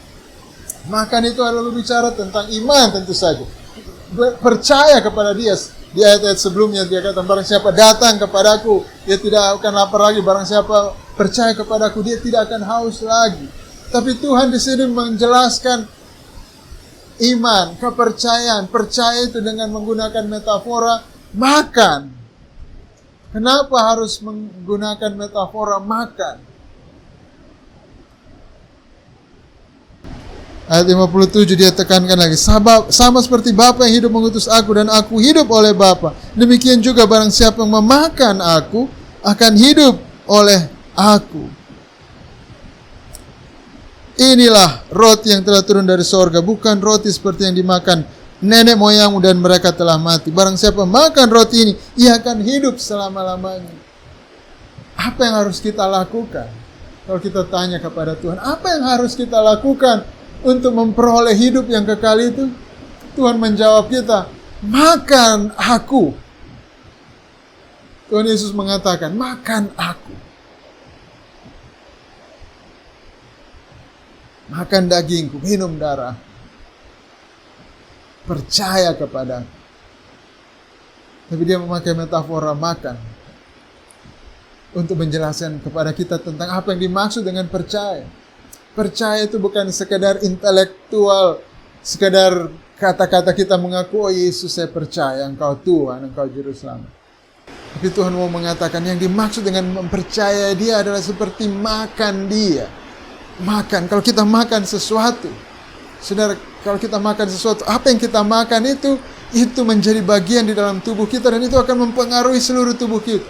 Makan itu adalah bicara tentang iman tentu saja. Percaya kepada dia. Di ayat-ayat sebelumnya dia kata, barang siapa datang kepadaku, dia tidak akan lapar lagi. Barang siapa percaya kepadaku, dia tidak akan haus lagi. Tapi Tuhan di sini menjelaskan iman, kepercayaan. Percaya itu dengan menggunakan metafora makan. Kenapa harus menggunakan metafora makan? Ayat 57 dia tekankan lagi, sama seperti Bapa yang hidup mengutus aku dan aku hidup oleh Bapa, demikian juga barang siapa yang memakan aku akan hidup oleh aku. Inilah roti yang telah turun dari sorga, bukan roti seperti yang dimakan nenek moyangmu dan mereka telah mati. Barang siapa makan roti ini, ia akan hidup selama-lamanya. Apa yang harus kita lakukan? Kalau kita tanya kepada Tuhan, apa yang harus kita lakukan untuk memperoleh hidup yang kekal itu? Tuhan menjawab kita, makan aku. Tuhan Yesus mengatakan, makan aku. Makan dagingku, minum darah. Percaya kepada. Tapi dia memakai metafora makan untuk menjelaskan kepada kita tentang apa yang dimaksud dengan percaya. Percaya itu bukan sekedar intelektual, sekedar kata-kata kita mengaku, oh Yesus saya percaya, Engkau Tuhan, Engkau Juru Selamat. Tapi Tuhan mau mengatakan yang dimaksud dengan mempercayai Dia adalah seperti makan Dia. Makan, kalau kita makan sesuatu, saudara, kalau kita makan sesuatu, apa yang kita makan itu menjadi bagian di dalam tubuh kita dan itu akan mempengaruhi seluruh tubuh kita.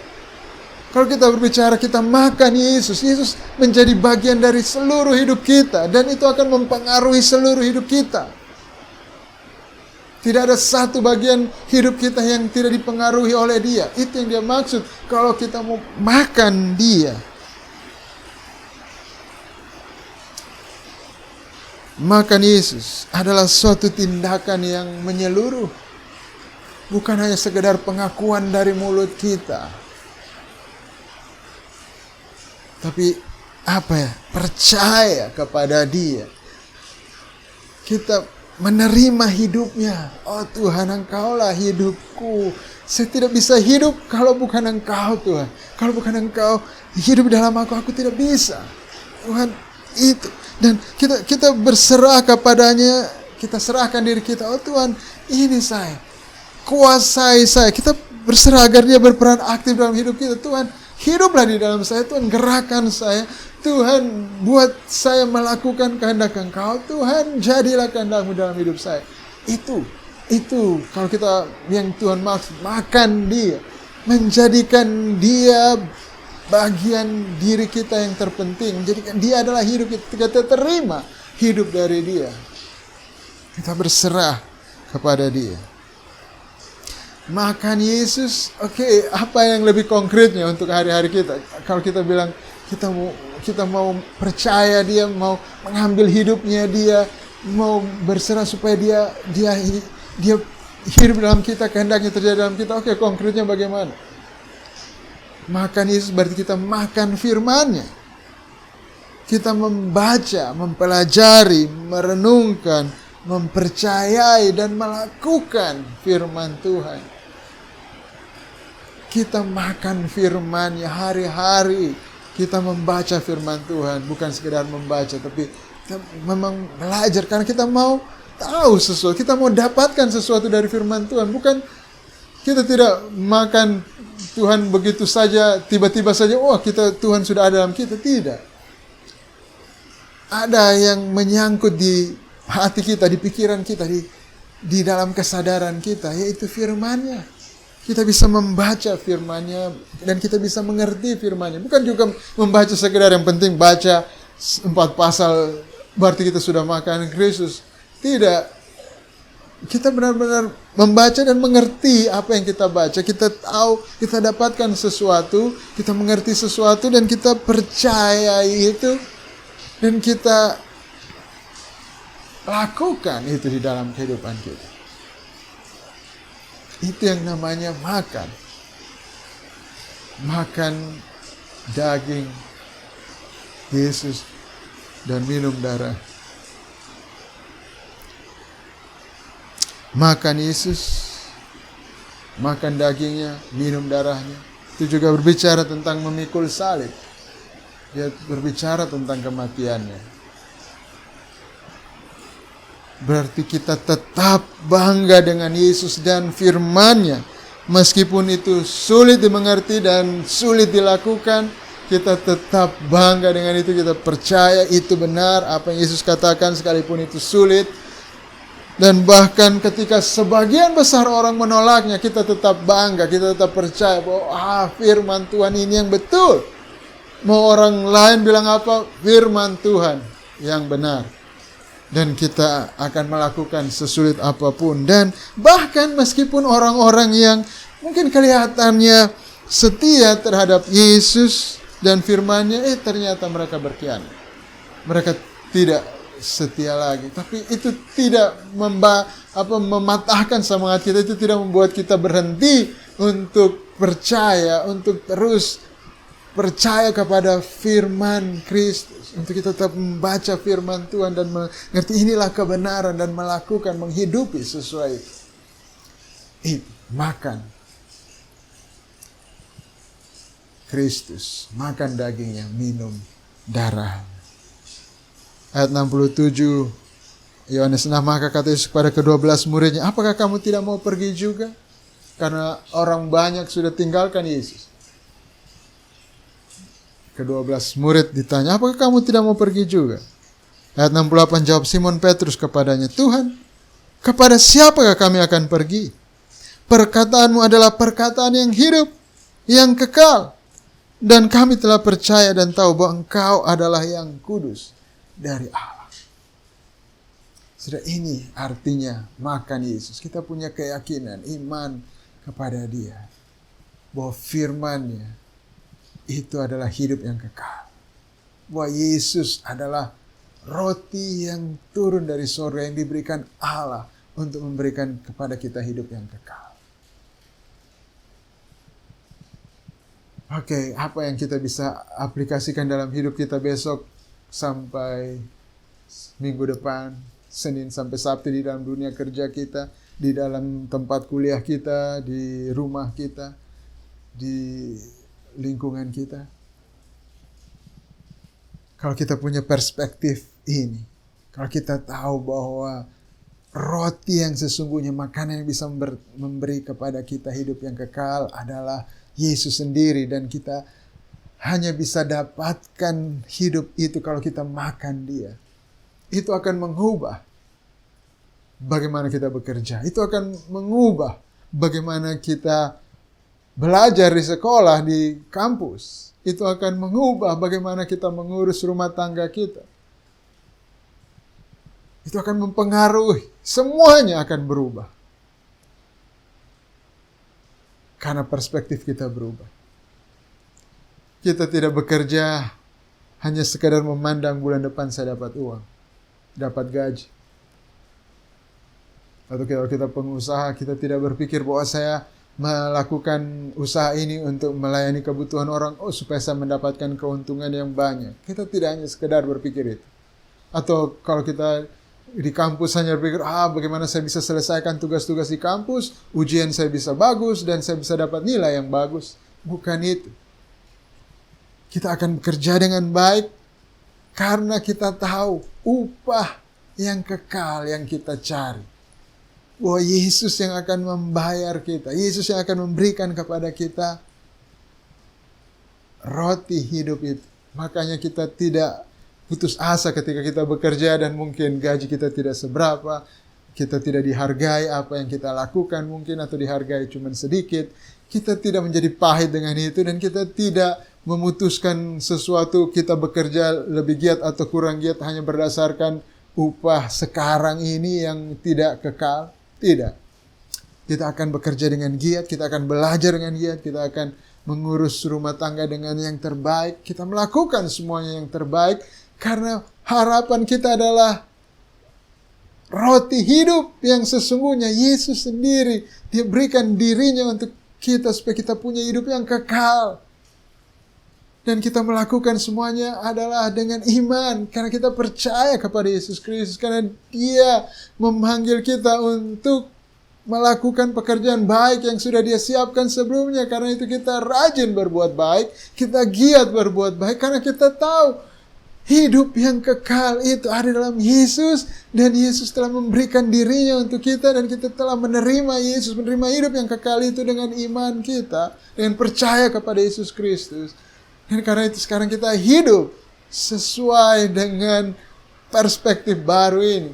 Kalau kita berbicara kita makan Yesus, Yesus menjadi bagian dari seluruh hidup kita dan itu akan mempengaruhi seluruh hidup kita. Tidak ada satu bagian hidup kita yang tidak dipengaruhi oleh Dia. Itu yang Dia maksud kalau kita mau makan Dia. Makan Yesus adalah suatu tindakan yang menyeluruh. Bukan hanya sekedar pengakuan dari mulut kita. Tapi percaya kepada Dia. Kita menerima hidupnya. Oh Tuhan, Engkaulah hidupku. Saya tidak bisa hidup kalau bukan Engkau Tuhan. Kalau bukan Engkau hidup dalam aku tidak bisa. Tuhan, itu. Dan kita berserah kepadanya, kita serahkan diri kita. Oh Tuhan, ini saya, kuasai saya. Kita berserah agar Dia berperan aktif dalam hidup kita. Tuhan, hiduplah di dalam saya. Tuhan, gerakan saya. Tuhan, buat saya melakukan kehendak Engkau. Tuhan, jadilah kehendak-Mu dalam hidup saya. Itu kalau kita yang Tuhan maksud, makan Dia, menjadikan Dia bagian diri kita yang terpenting. Menjadikan Dia adalah hidup kita. Kita terima hidup dari Dia. Kita berserah kepada Dia. Makan Yesus, oke, apa yang lebih konkretnya untuk hari-hari kita? Kalau kita bilang kita mau percaya Dia, mau mengambil hidupnya Dia, mau berserah supaya Dia hidup dalam kita, kehendaknya terjadi dalam kita. Oke, konkretnya bagaimana? Makan Yesus berarti kita makan firman-Nya. Kita membaca, mempelajari, merenungkan, mempercayai dan melakukan firman Tuhan. Kita makan firman-Nya hari-hari. Kita membaca firman Tuhan, bukan sekedar membaca, tapi kita memang belajar karena kita mau tahu sesuatu, kita mau dapatkan sesuatu dari firman Tuhan. Bukan kita tidak makan Tuhan begitu saja, tiba-tiba saja, Tuhan sudah ada dalam kita. Tidak. Ada yang menyangkut di hati kita, di pikiran kita, di dalam kesadaran kita, yaitu firman-Nya. Kita bisa membaca firman-Nya dan kita bisa mengerti firman-Nya. Bukan juga membaca sekedar yang penting baca 4 pasal berarti kita sudah makan Kristus. Tidak. Kita benar-benar membaca dan mengerti apa yang kita baca. Kita tahu, kita dapatkan sesuatu, kita mengerti sesuatu dan kita percaya itu dan kita lakukan itu di dalam kehidupan kita. Itu yang namanya makan. Makan daging Yesus dan minum darah. Makan Yesus, makan dagingnya, minum darahnya. Itu juga berbicara tentang memikul salib. Dia berbicara tentang kematiannya. Berarti kita tetap bangga dengan Yesus dan firman-Nya. Meskipun itu sulit dimengerti dan sulit dilakukan, kita tetap bangga dengan itu. Kita percaya itu benar, apa yang Yesus katakan sekalipun itu sulit. Dan bahkan ketika sebagian besar orang menolaknya, kita tetap bangga, kita tetap percaya bahwa firman Tuhan ini yang betul. Mau orang lain bilang apa, firman Tuhan yang benar. Dan kita akan melakukan sesulit apapun. Dan bahkan meskipun orang-orang yang mungkin kelihatannya setia terhadap Yesus dan firman-Nya, ternyata mereka berkhianat. Mereka tidak setia lagi. Tapi itu tidak mematahkan semangat kita. Itu tidak membuat kita berhenti untuk percaya, untuk terus percaya kepada firman Kristus. Untuk kita tetap membaca firman Tuhan dan mengerti inilah kebenaran dan melakukan, menghidupi sesuai itu. Makan Kristus, makan dagingnya, minum darah. Ayat 67, Yohanes 6, maka kata Yesus kepada ke-12 muridnya, apakah kamu tidak mau pergi juga? Karena orang banyak sudah tinggalkan Yesus. Ke-12 murid ditanya, apakah kamu tidak mau pergi juga? Ayat 68 jawab Simon Petrus kepadanya, Tuhan, kepada siapakah kami akan pergi? Perkataanmu adalah perkataan yang hidup, yang kekal. Dan kami telah percaya dan tahu bahwa Engkau adalah yang kudus dari Allah. Sudah, ini artinya makan Yesus. Kita punya keyakinan, iman kepada Dia. Bahwa firman-Nya itu adalah hidup yang kekal. Bahwa Yesus adalah roti yang turun dari surga yang diberikan Allah untuk memberikan kepada kita hidup yang kekal. Oke, apa yang kita bisa aplikasikan dalam hidup kita besok sampai minggu depan, Senin sampai Sabtu, di dalam dunia kerja kita, di dalam tempat kuliah kita, di rumah kita, di lingkungan kita. Kalau kita punya perspektif ini, kalau kita tahu bahwa roti yang sesungguhnya, makanan yang bisa memberi kepada kita hidup yang kekal adalah Yesus sendiri, dan kita hanya bisa dapatkan hidup itu kalau kita makan Dia. Itu akan mengubah bagaimana kita bekerja. Itu akan mengubah bagaimana kita belajar di sekolah, di kampus. Itu akan mengubah bagaimana kita mengurus rumah tangga kita. Itu akan mempengaruhi. Semuanya akan berubah. Karena perspektif kita berubah. Kita tidak bekerja hanya sekadar memandang bulan depan saya dapat uang, dapat gaji. Atau kalau kita pengusaha, kita tidak berpikir bahwa saya melakukan usaha ini untuk melayani kebutuhan orang, supaya saya mendapatkan keuntungan yang banyak. Kita tidak hanya sekedar berpikir itu. Atau kalau kita di kampus hanya berpikir, bagaimana saya bisa selesaikan tugas-tugas di kampus, ujian saya bisa bagus, dan saya bisa dapat nilai yang bagus. Bukan itu. Kita akan bekerja dengan baik karena kita tahu upah yang kekal yang kita cari. Bahwa Yesus yang akan membayar kita. Yesus yang akan memberikan kepada kita roti hidup itu. Makanya kita tidak putus asa ketika kita bekerja dan mungkin gaji kita tidak seberapa. Kita tidak dihargai apa yang kita lakukan mungkin, atau dihargai cuma sedikit. Kita tidak menjadi pahit dengan itu, dan kita tidak memutuskan sesuatu kita bekerja lebih giat atau kurang giat hanya berdasarkan upah sekarang ini yang tidak kekal. Tidak. Kita akan bekerja dengan giat, kita akan belajar dengan giat, kita akan mengurus rumah tangga dengan yang terbaik. Kita melakukan semuanya yang terbaik karena harapan kita adalah roti hidup yang sesungguhnya. Yesus sendiri, Dia berikan dirinya untuk kita supaya kita punya hidup yang kekal. Dan kita melakukan semuanya adalah dengan iman. Karena kita percaya kepada Yesus Kristus. Karena Dia memanggil kita untuk melakukan pekerjaan baik yang sudah Dia siapkan sebelumnya. Karena itu kita rajin berbuat baik. Kita giat berbuat baik. Karena kita tahu hidup yang kekal itu ada dalam Yesus. Dan Yesus telah memberikan dirinya untuk kita. Dan kita telah menerima Yesus. Menerima hidup yang kekal itu dengan iman kita. Dengan percaya kepada Yesus Kristus. Dan karena itu sekarang kita hidup sesuai dengan perspektif baru ini.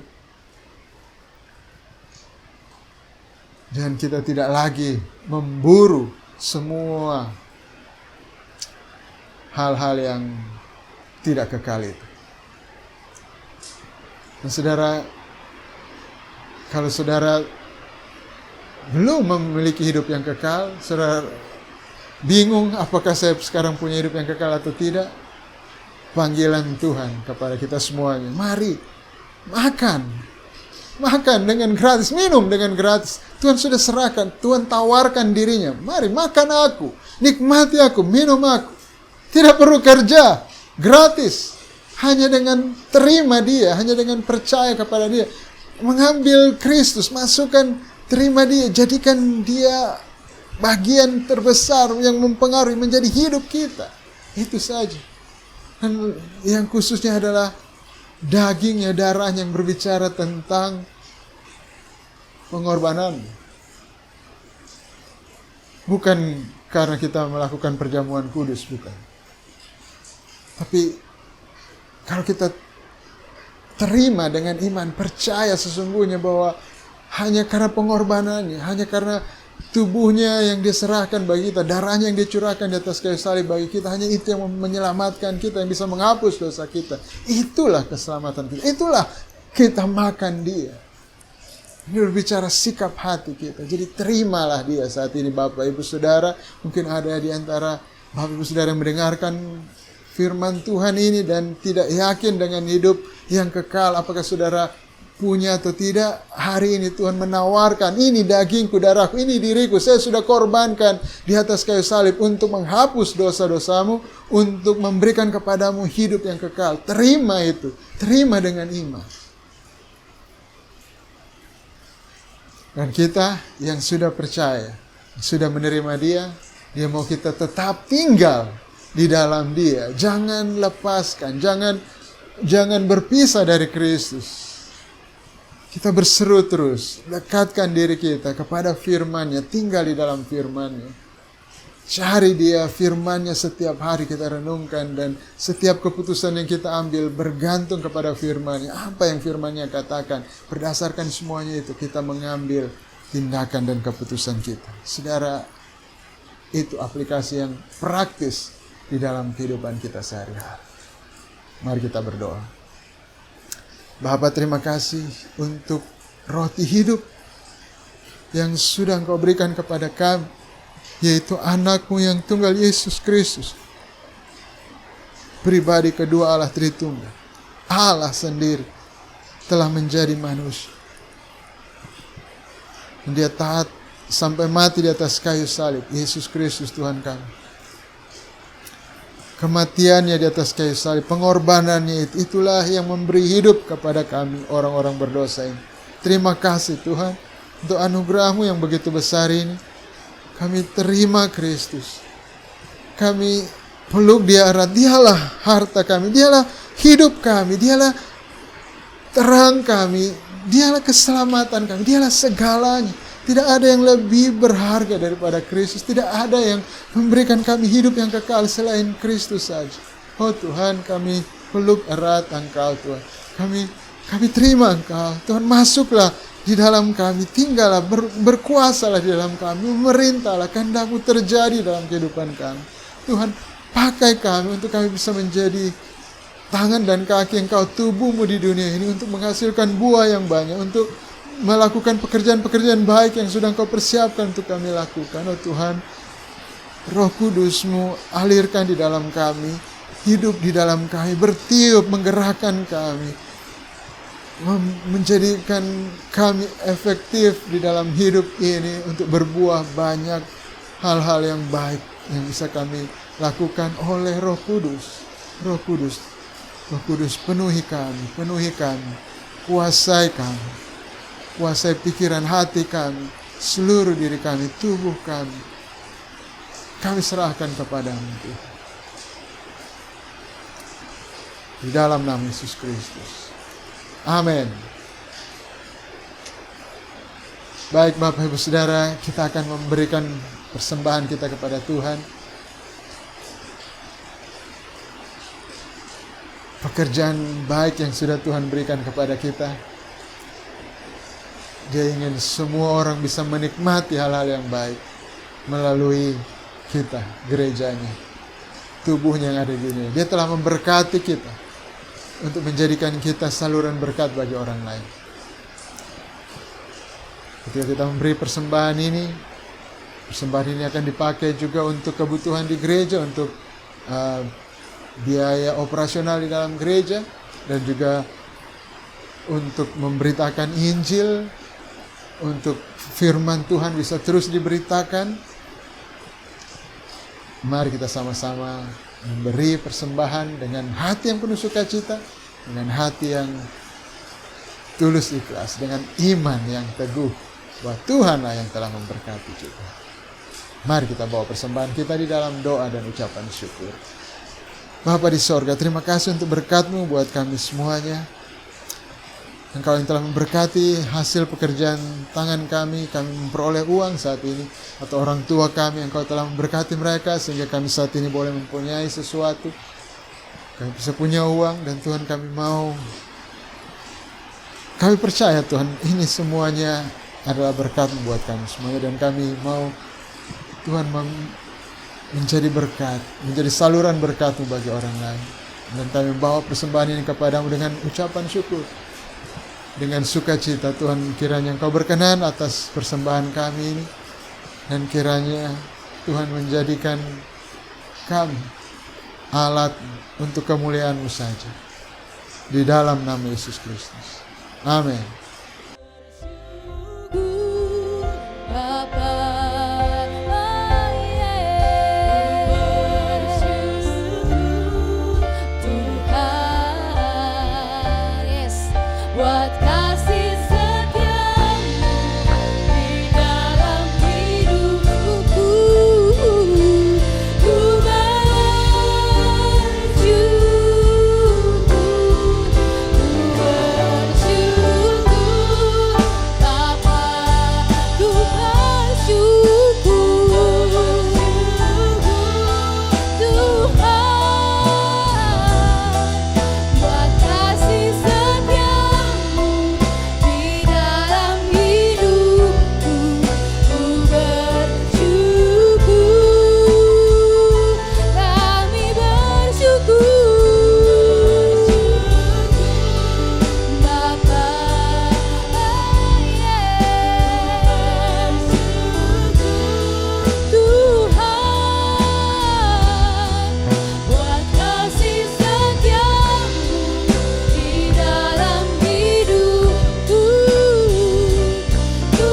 Dan kita tidak lagi memburu semua hal-hal yang tidak kekal itu. Dan saudara, kalau saudara belum memiliki hidup yang kekal, saudara bingung apakah saya sekarang punya hidup yang kekal atau tidak, panggilan Tuhan kepada kita semuanya, mari makan dengan gratis, minum dengan gratis. Tuhan sudah serahkan, Tuhan tawarkan dirinya, mari makan aku, nikmati aku, minum aku, tidak perlu kerja, gratis, hanya dengan terima dia, hanya dengan percaya kepada dia, mengambil Kristus, masukkan, terima dia, jadikan dia bagian terbesar yang mempengaruhi menjadi hidup kita. Itu saja. Dan yang khususnya adalah dagingnya, darahnya yang berbicara tentang pengorbanan. Bukan karena kita melakukan perjamuan kudus, bukan. Tapi kalau kita terima dengan iman, percaya sesungguhnya bahwa hanya karena pengorbanannya, hanya karena tubuhnya yang diserahkan bagi kita, darahnya yang dicurahkan di atas kayu salib bagi kita, hanya itu yang menyelamatkan kita, yang bisa menghapus dosa kita. Itulah keselamatan kita, itulah kita makan dia. Ini berbicara sikap hati kita. Jadi terimalah dia saat ini Bapak Ibu Saudara. Mungkin ada di antara Bapak Ibu Saudara yang mendengarkan firman Tuhan ini dan tidak yakin dengan hidup yang kekal. Apakah saudara punya atau tidak? Hari ini Tuhan menawarkan, ini dagingku, darahku, ini diriku. Saya sudah korbankan di atas kayu salib untuk menghapus dosa-dosamu, untuk memberikan kepadamu hidup yang kekal. Terima itu, terima dengan iman. Dan kita yang sudah percaya, sudah menerima dia, dia mau kita tetap tinggal di dalam dia. Jangan lepaskan, jangan berpisah dari Kristus. Kita berseru terus, dekatkan diri kita kepada firman-Nya, tinggal di dalam firman-Nya. Cari dia, firman-Nya setiap hari kita renungkan, dan setiap keputusan yang kita ambil bergantung kepada firman-Nya. Apa yang firman-Nya katakan, berdasarkan semuanya itu kita mengambil tindakan dan keputusan kita. Saudara, itu aplikasi yang praktis di dalam kehidupan kita sehari-hari. Mari kita berdoa. Bapa, terima kasih untuk roti hidup yang sudah Engkau berikan kepada kami, yaitu anak-Mu yang tunggal, Yesus Kristus, pribadi kedua Allah Tritunggal. Allah sendiri telah menjadi manusia. Dia taat sampai mati di atas kayu salib. Yesus Kristus Tuhan kami. Kematiannya di atas kayu salib, pengorbanannya itulah yang memberi hidup kepada kami orang-orang berdosa ini. Terima kasih Tuhan untuk anugerah-Mu yang begitu besar ini. Kami terima Kristus. Kami peluk Dia erat. Dialah harta kami, Dialah hidup kami, Dialah terang kami, Dialah keselamatan kami, Dialah segalanya. Tidak ada yang lebih berharga daripada Kristus. Tidak ada yang memberikan kami hidup yang kekal selain Kristus saja. Oh Tuhan, kami peluk erat Engkau Tuhan. Kami terima Engkau. Tuhan, masuklah di dalam kami. Tinggallah, berkuasalah di dalam kami. Memerintahlah, kehendak-Mu terjadi dalam kehidupan kami. Tuhan, pakai kami untuk kami bisa menjadi tangan dan kaki Engkau, tubuh-Mu di dunia ini, untuk menghasilkan buah yang banyak, untuk melakukan pekerjaan-pekerjaan baik yang sudah Engkau persiapkan untuk kami lakukan. Oh Tuhan, Roh Kudus-Mu alirkan di dalam kami, hidup di dalam kami, bertiup, menggerakkan kami, menjadikan kami efektif di dalam hidup ini untuk berbuah banyak hal-hal yang baik yang bisa kami lakukan oleh Roh Kudus. Roh Kudus, Roh Kudus, penuhi kami, kuasai kami. Kuasai pikiran hati kami, seluruh diri kami, tubuh kami. Kami serahkan kepadamu Tuhan. Di dalam nama Yesus Kristus. Amin. Baik Bapak Ibu Saudara, kita akan memberikan persembahan kita kepada Tuhan. Pekerjaan baik yang sudah Tuhan berikan kepada kita. Dia ingin semua orang bisa menikmati hal-hal yang baik melalui kita, gerejanya, tubuhnya yang ada di dunia. Dia telah memberkati kita untuk menjadikan kita saluran berkat bagi orang lain. Ketika kita memberi persembahan ini akan dipakai juga untuk kebutuhan di gereja, untuk biaya operasional di dalam gereja, dan juga untuk memberitakan Injil, untuk firman Tuhan bisa terus diberitakan. Mari kita sama-sama memberi persembahan dengan hati yang penuh sukacita, dengan hati yang tulus ikhlas, dengan iman yang teguh bahwa Tuhanlah yang telah memberkati juga. Mari kita bawa persembahan kita di dalam doa dan ucapan syukur. Bapa di sorga, terima kasih untuk berkat-Mu buat kami semuanya. Engkau yang telah memberkati hasil pekerjaan tangan kami memperoleh uang saat ini, atau orang tua kami, Engkau telah memberkati mereka sehingga kami saat ini boleh mempunyai sesuatu. Kami bisa punya uang, dan Tuhan kami percaya Tuhan, ini semuanya adalah berkat-Mu buat kami semuanya, dan kami mau Tuhan menjadi berkat, menjadi saluran berkat-Mu bagi orang lain. Dan kami membawa persembahan ini kepadamu dengan ucapan syukur, dengan sukacita. Tuhan, kiranya Engkau berkenan atas persembahan kami ini, dan kiranya Tuhan menjadikan kami alat untuk kemuliaan-Mu saja. Di dalam nama Yesus Kristus. Amin. Buat kasih setiamu di dalam hidupku, ku bersyukur, Bapa, ku bersyukur, Tuhan, buat kasih setiamu di dalam hidupku, ku bersyukur, kami bersyukur, Bapa, Tuhan, buat kasih setiamu di dalam hidupku, ku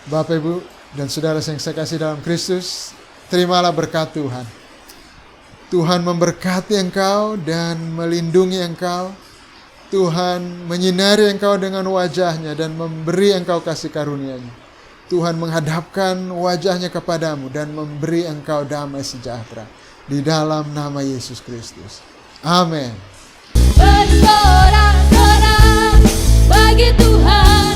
Bapak, Ibu, dan saudara yang saya kasih dalam Kristus, terimalah berkat Tuhan. Tuhan memberkati engkau dan melindungi engkau. Tuhan menyinari engkau dengan wajah-Nya dan memberi engkau kasih karunia-Nya. Tuhan menghadapkan wajah-Nya kepadamu dan memberi engkau damai sejahtera. Di dalam nama Yesus Kristus. Amin. bersorak-sorak bagi Tuhan,